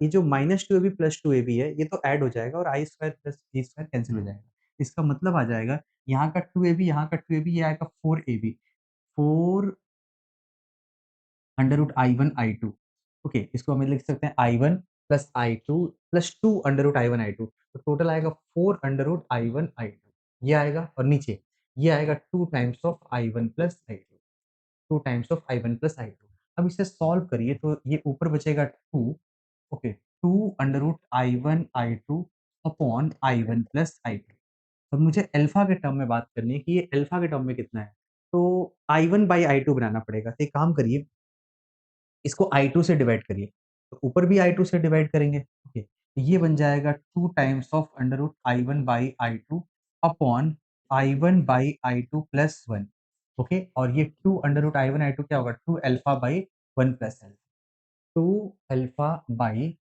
ये जो minus two A B plus two A B है, ये तो ऐड हो जाएगा और I square plus B square cancel हो जाएगा। इसका मतलब आ जाएगा यहाँ का टू ए बी, यहाँ का टू ए बी, ये आएगा four A B, four under root I one I two. Okay, इसको हम लिख सकते हैं I one plus I two plus two under root I one I two, तो टोटल आएगा four under root I one I two, ये आएगा और नीचे ये आएगा two times of I one plus I two, two times of I one plus I two. अब इसे सॉल्व करिए तो ये ऊपर बचेगा two, okay, two under root I one I two upon I one plus I two. अब मुझे alpha के टर्म में बात करनी है कि ये अल्फा के टर्म में कितना है, तो I one by I two बनाना पड़ेगा। तो एक काम करिए, इसको I2 से डिवाइड करिए, तो ऊपर भी I2 से डिवाइड करेंगे, ओके, तो ये बन जाएगा 2 times of under root I1 by I2 upon I1 by I2 plus 1, okay, और ये 2 अंडर रूट I1 I2 क्या होगा? 2 alpha by 1 plus alpha, 2 alpha by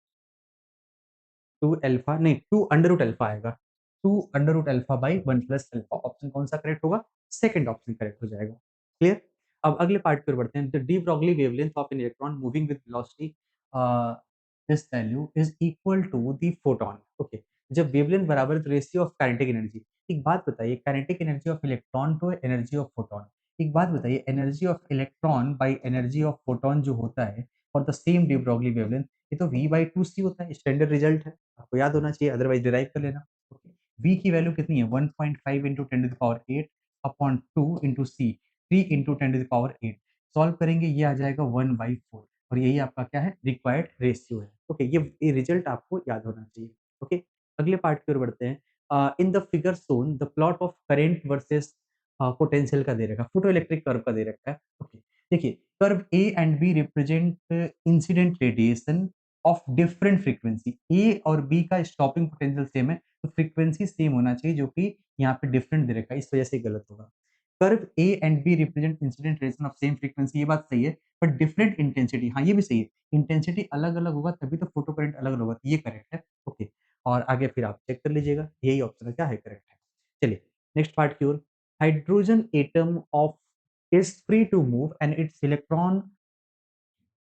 2 alpha नहीं, 2 अंडर रूट अल्फा आएगा, 2 under root alpha by 1 plus alpha, option कौन-सा correct होगा? Second option correct हो जाएगा। क्लियर? अब अगले पार्ट की ओर बढ़ते हैं। The de Broglie wavelength of an electron moving with velocity this value is equal to the photon. Okay, जब वेवलेंथ बराबर है तो रेशियो ऑफ काइनेटिक एनर्जी। एक बात बताइए, kinetic energy of electron to energy of photon. एक बात बताइए, energy of electron by energy of photon जो होता है for the same de Broglie wavelength, ये तो V बाई 2c होता है, स्टैंडर्ड रिजल्ट है, आपको याद होना चाहिए, अदरवाइज़ डिराइव कर लेना। ओके, V की वैल्यू कितनी है? 1.5 into 10 to the power 8 upon 2 into C, 3 into 10 to the power 8, solve करेंगे ये आ जाएगा 1 बाई 4 और यही आपका क्या है? रिक्वायर्ड रेशियो है। ओके, ये रिजल्ट आपको याद होना चाहिए। ओके, अगले पार्ट की ओर बढ़ते हैं। In the figure shown the plot of current versus potential का दे रखा है, फोटोइलेक्ट्रिक कर्व का दे रखा है। ओके, देखिए, curve A and B represent incident radiation of different frequency. A और बी का स्टॉपिंग पोटेंशियल सेम है, तो फ्रीक्वेंसी सेम होना चाहिए, जो कि यहाँ पे डिफरेंट दे रखा है, इस वजह से गलत होगा। Curve A and B represent incident radiation of same frequency, ये बात सही है, बट डिफरेंट इंटेंसिटी, हाँ, ये भी सही है। इंटेंसिटी अलग-अलग होगा तभी तो फोटो करंट अलग-अलग होगा, तो ये करेक्ट है। ओके, और आगे फिर आप चेक कर लीजिएगा, यही ऑप्शन है, क्या है करेक्ट है। चलिए, नेक्स्ट पार्ट की ओर। Hydrogen atom of is free to move and its electron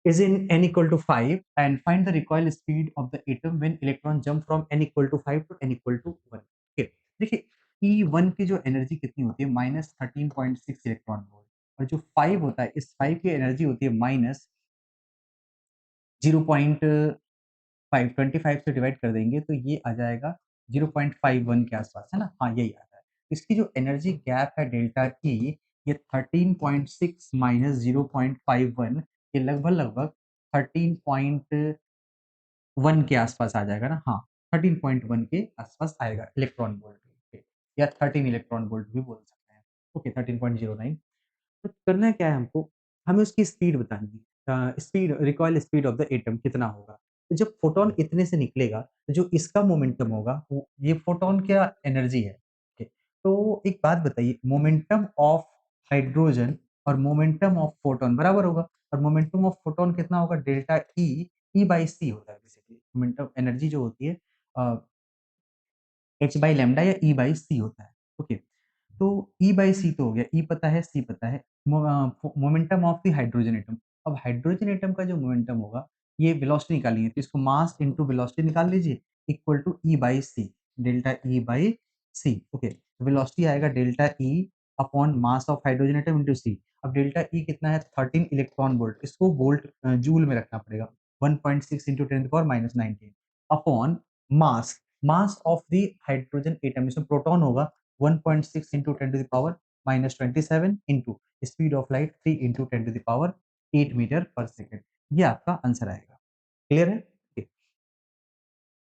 is in n equal to 5 and find the recoil speed of the atom when electron jump from n equal to 5 to n equal to 1। Okay, देखिए, E1 की जो energy कितनी होती है? Minus 13.6 electron volt, और जो 5 होता है, इस 5 की एनर्जी होती है माइनस 0.5, 25 से डिवाइड कर देंगे तो ये आ जाएगा 0.51 के आसपास, है ना? हाँ, यही आता है। इसकी जो एनर्जी गैप है डेल्टा ई, ये 13.6 माइनस 0.51, ये लगभग-लगभग 13.1 के आसपास आ जाएगा ना? हाँ, 13.1 के आसपास आएगा इलेक्ट्रॉन वोल्ट पे, या 13 इलेक्ट्रॉन वोल्ट भी बोल सकते हैं। ओके, 13.09। तो करना क्या है हमको, हमें उसकी स्पीड बतानी है। Speed, recoil speed of the atom कितना होगा? तो जब फोटॉन इतने से निकलेगा, तो जो इसका मोमेंटम होगा, वो ये फोटॉन क्या एनर्जी है। ओके, तो एक बात बताइए, मोमेंटम ऑफ हाइड्रोजन और मोमेंटम ऑफ फोटॉन बराबर होगा, और मोमेंटम ऑफ फोटॉन कितना होगा? डेल्टा ई, ई बाई सी होता है बेसिकली। मोमेंटम एनर्जी जो होती है एच बाई लैम्ब्डा या ई बाई सी होता है। ओके, तो ई बाई सी तो हो गया, ई पता है, सी पता है। Momentum of the hydrogen atom, अब हाइड्रोजन एटम का जो मोमेंटम होगा, ये वेलोसिटी निकालनी है, तो इसको मास इनटू वेलोसिटी निकाल लीजिए, equal to E by C, delta E by C. Okay, velocity आएगा delta E upon mass of hydrogen atom into C. अब डेल्टा ई कितना है? 13 इलेक्ट्रॉन वोल्ट, इसको वोल्ट जूल में रखना पड़ेगा, 1.6 into 10 power minus 19 upon mass, mass of the hydrogen atom, इसमें proton होगा, 1.6 into 10 to the power minus 27 into speed of light 3 into 10 to the power 8 metre पर second. ये आपका आंसर आएगा। क्लियर है? ठीक,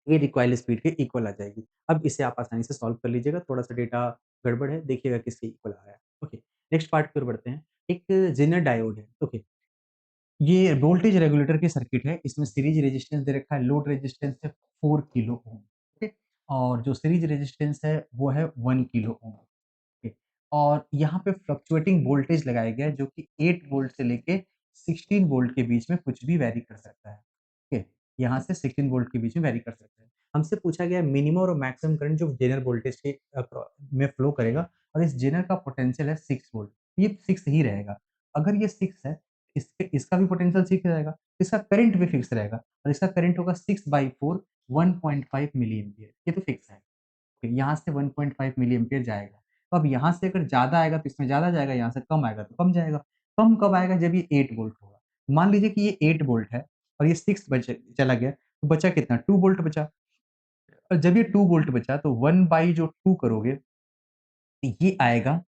ये रिक्वायर्ड स्पीड के इक्वल आ जाएगी। अब इसे आप आसानी से सॉल्व कर लीजिएगा, थोड़ा-सा डेटा गड़बड़ है, देखिएगा किसके इक्वल आ रहा है। ओके, नेक्स्ट पार्ट की ओर बढ़ते हैं। एक जेनर डायोड है, ओके, ये वोल्टेज रेगुलेटर की सर्किट है, इसमें सीरीज रेजिस्टेंस दे रखा है, लोड रेजिस्टेंस है 4 किलो ओम, ठीक है? और जो सीरीज रेजिस्टेंस है वो है 1 किलो ओम, ठीक है? और यहाँ पे फ्लक्चुएटिंग वोल्टेज लगाया गया है जो कि 8 वोल्ट से लेके 16 वोल्ट के बीच में कुछ भी वैरी कर सकता है, ठीक है? यहाँ से 16 वोल्ट के बीच में वैरी कर सकता है। हमसे पूछा गया है मिनिमम और मैक्सिमम करंट जो जेनर वोल्टेज के में फ्लो करेगा और इस जेनर का पोटेंशियल है 6 वोल्ट, ये 6 ही रहेगा। अगर ये 6 है इसका भी पोटेंशियल 6 रहेगा, इसका करंट भी फिक्स रहेगा और इसका करंट होगा 6/4 1.5 मिली एम्पियर, ये तो फिक्स है। फिर यहाँ से 1.5 मिली एम्पियर जाएगा। तो अब यहाँ से अगर ज़्यादा आएगा तो इसमें ज़्यादा जाएगा, यहाँ से कम आएगा तो कम जाएगा। कम कब आएगा जब ये 8 वोल्ट होगा। मान लीजिए कि ये 8 वोल्ट है और ये 6 बचे चला गया, तो बचा कितना 2 वोल्ट बचा। और जब ये 2 वोल्ट बचा तो 1 बाई जो 2 करोगे, तो ये आएगा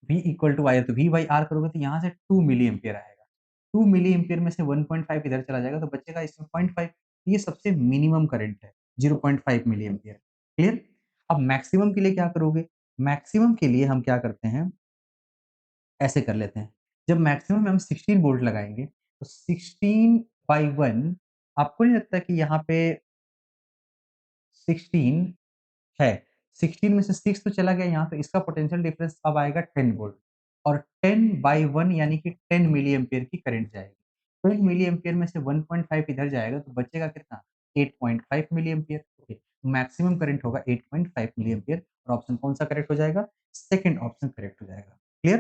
V इक्वल टू आया तो V बाई R करोगे तो यहाँ से 2 मिली एम्पियर आएगा। 2 मिली एम्पियर में से 1.5 इधर चला जाएगा तो बचेगा इसमें 0.5, ये सबसे मिनिमम करंट है 0.5 मिली एम्पियर। क्लियर? अब मैक्सिमम के लिए क्या करोगे? मैक्सिमम के लिए हम क्या करते हैं, ऐसे कर लेते हैं। जब मैक्सिमम में हम 16 वोल्ट लगाएँगे तो 16/1 आपको नहीं लगता कि यहाँ पे 16 है। 16 में से 6 तो चला गया यहाँ, तो इसका पोटेंशियल डिफरेंस अब आएगा 10 वोल्ट और 10/1 यानी कि 10 मिली एम्पियर की करंट जाएगी। 10 मिली एम्पियर में से 1.5 इधर जाएगा तो बचेगा कितना? 8.5 milli ampere. Okay, maximum current होगा 8.5 मिली एम्पियर और ऑप्शन कौन-सा करेक्ट हो जाएगा? सेकंड ऑप्शन करेक्ट हो जाएगा। क्लियर?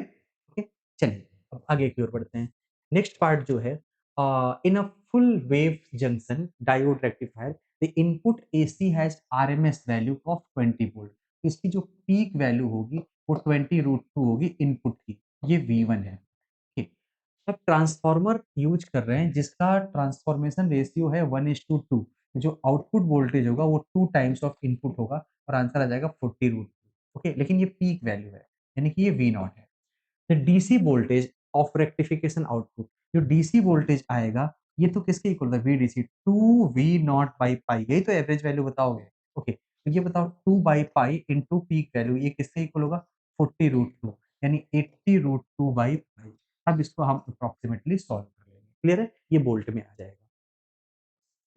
ओके, चलिए अब आगे की ओर बढ़ते हैं। नेक्स्ट पार्ट जो है in a full wave junction diode rectifier the input AC has RMS value of 20 volt. तो इसकी जो पीक वैल्यू होगी वो 20√2 होगी इनपुट की, ये V1 है। ठीक। अब ट्रांसफार्मर यूज़ कर रहे हैं जिसका ट्रांसफॉर्मेशन रेशियो है 1:2, जो आउटपुट वोल्टेज होगा वो 2 टाइम्स ऑफ इनपुट होगा और आंसर आ जाएगा 40√2। ओके, लेकिन ये पीक वैल्यू है, यानी कि ये V0 है। The DC voltage of rectification output, जो डीसी वोल्टेज आएगा ये तो किसके इक्वल होता है VDC 2 V nought by pi, यही तो एवरेज वैल्यू बताओगे। ओके, तो ये बताओ 2 by pi into peak value ये किसके इक्वल होगा 40√2 यानी 80√2 बाई पाई। अब इसको हम अप्रोक्सीमेटली सॉल्व कर लेंगे। क्लियर है, ये वोल्ट में आ जाएगा।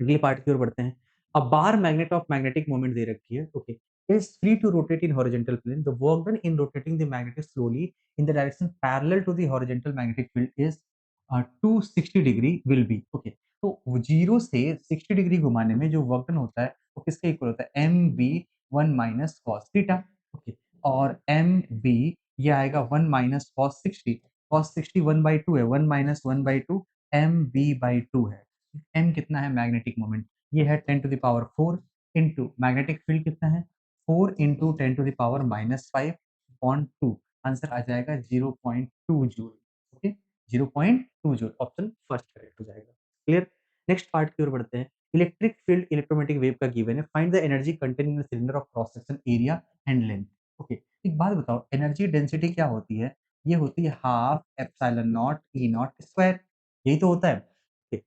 अगले पार्ट की ओर बढ़ते हैं। A bar magnet of magnetic moment दे रखी है, okay, is free to rotate in horizontal plane. The work done in rotating the magnet slowly in the direction parallel to the horizontal magnetic field is 260 degree will be. Okay, तो 0 से 60 degree घुमाने में जो work done होता है वो किसके equal होता है M B 1 minus cos theta. Okay, और एम बी ये आएगा 1 माइनस कॉस 60 1 बाई 2 है, 1 minus 1 by 2 M B by 2 है। एम कितना है मैग्नेटिक मोमेंट, ये है 10 to the power 4 into magnetic field कितना है 4 into 10 to the power -5 upon 2, answer आ जाएगा 0.2 joule. Okay, 0.2 joule option first correct हो जाएगा। क्लियर? नेक्स्ट पार्ट की ओर बढ़ते हैं। इलेक्ट्रिक फील्ड इलेक्ट्रोमैग्नेटिक वेव का गिवन है, find the energy content in the cylinder of cross section area and length. Okay, एक बात बताओ एनर्जी डेंसिटी क्या होती है? ये होती है half epsilon not E not square, यही तो होता है। Okay,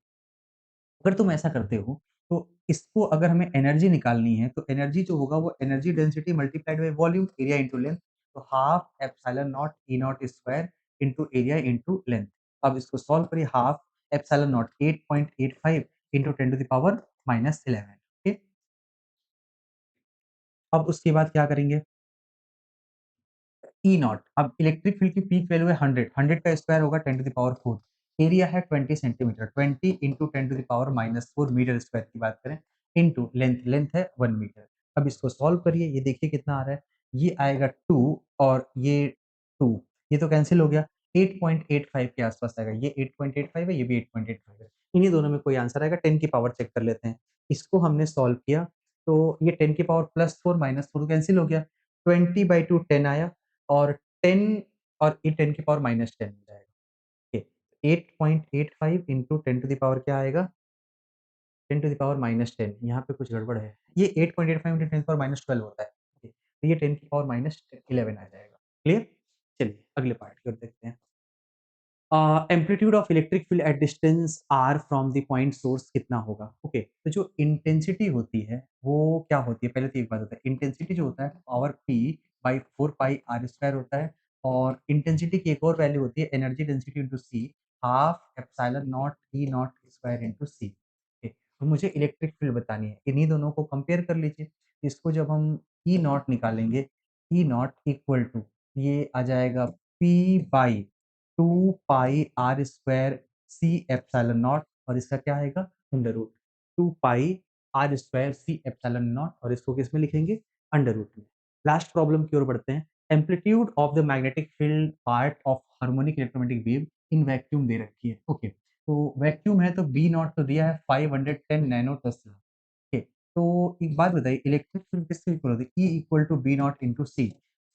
अगर तुम ऐसा करते हो, तो इसको अगर हमें एनर्जी निकालनी है, तो एनर्जी जो होगा वो energy density multiplied by volume area into length, तो half epsilon not E not square into area into length. अब इसको सॉल्व करिए, half epsilon naught 8.85 into 10 to the power -11। Okay, अब उसके बाद क्या करेंगे, ई नॉट, अब इलेक्ट्रिक फील्ड की पीक वैल्यू है 100, 100 का स्क्वायर होगा 10 टू द पावर 4, एरिया है 20 centimetre, 20 into 10 to the power -4 metre square की बात करें, इंटू लेंथ, लेंथ है 1 मीटर। अब इसको सॉल्व करिए, ये देखिए कितना आ रहा है, ये आएगा 2 और ये 2, ये तो कैंसल हो गया, 8.85 के आसपास आएगा, ये 8.85 है, ये भी 8.85 है, इन्हीं दोनों में कोई आंसर आएगा, 10 की पावर चेक कर लेते हैं। इसको हमने सॉल्व किया, तो ये 10 की पावर +4 -4 कैंसल हो गया, 20/2 10 आया और 10 और ये 10 की पावर -10 हो जाएगा। Okay, 8.85 into 10 to the power क्या आएगा? 10 टू द पावर -10, यहाँ पे कुछ गड़बड़ है। ये 8.85 इंटू 10 टू द पावर -12 होता है। ओके, तो ये 10 की पावर -11 आ जाएगा। क्लियर? चलिए अगले पार्ट की ओर देखते हैं। Amplitude of electric field at distance R from the point source कितना होगा? ओके, तो जो इंटेंसिटी होती है वो क्या होती है? पहले तो एक बात होता है, इंटेंसिटी जो होता है power P by 4 pi R square होता है और इंटेंसिटी की एक और वैल्यू होती है energy density into C, half epsilon not E not square into C. Okay, तो मुझे इलेक्ट्रिक फील्ड बतानी है। इन्हीं दोनों को कंपेयर कर लीजिए। इसको जब हम ई नॉट निकालेंगे, ई नॉट इक्वल टू ये आ जाएगा P by 2 pi R square C epsilon naught और इसका क्या आएगा under root 2 pi R square C epsilon naught और इसको किसमें लिखेंगे अंडर रूट में। लास्ट प्रॉब्लम की ओर बढ़ते हैं। Amplitude of the magnetic field part of harmonic electromagnetic wave in vacuum दे रखी है। ओके, तो वैक्यूम है तो बी नॉट तो दिया है 510 नैनो टेस्ला। ओके, तो एक बात बताइए इलेक्ट्रिक फील्ड किससे इक्वल होती है? E equal to B nought into C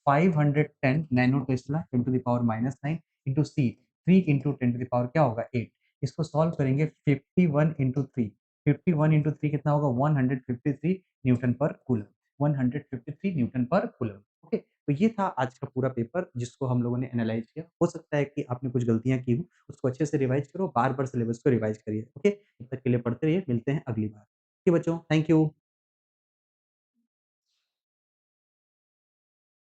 510 nano tesla into the power -9 into C 3 into 10 to the power क्या होगा 8। इसको सॉल्व करेंगे 51 इंटू 3 51 इंटू 3 कितना होगा 153 न्यूटन पर कूलम 153 न्यूटन पर कूलम। ओके, तो ये था आज का पूरा पेपर जिसको हम लोगों ने एनालाइज किया। हो सकता है कि आपने कुछ गलतियाँ की हो, उसको अच्छे से रिवाइज़ करो, बार-बार सिलेबस को रिवाइज़ करिए। ओके, तब तक के लिए पढ़ते रहिए, मिलते हैं अगली बार। ओके बच्चों, थैंक यू।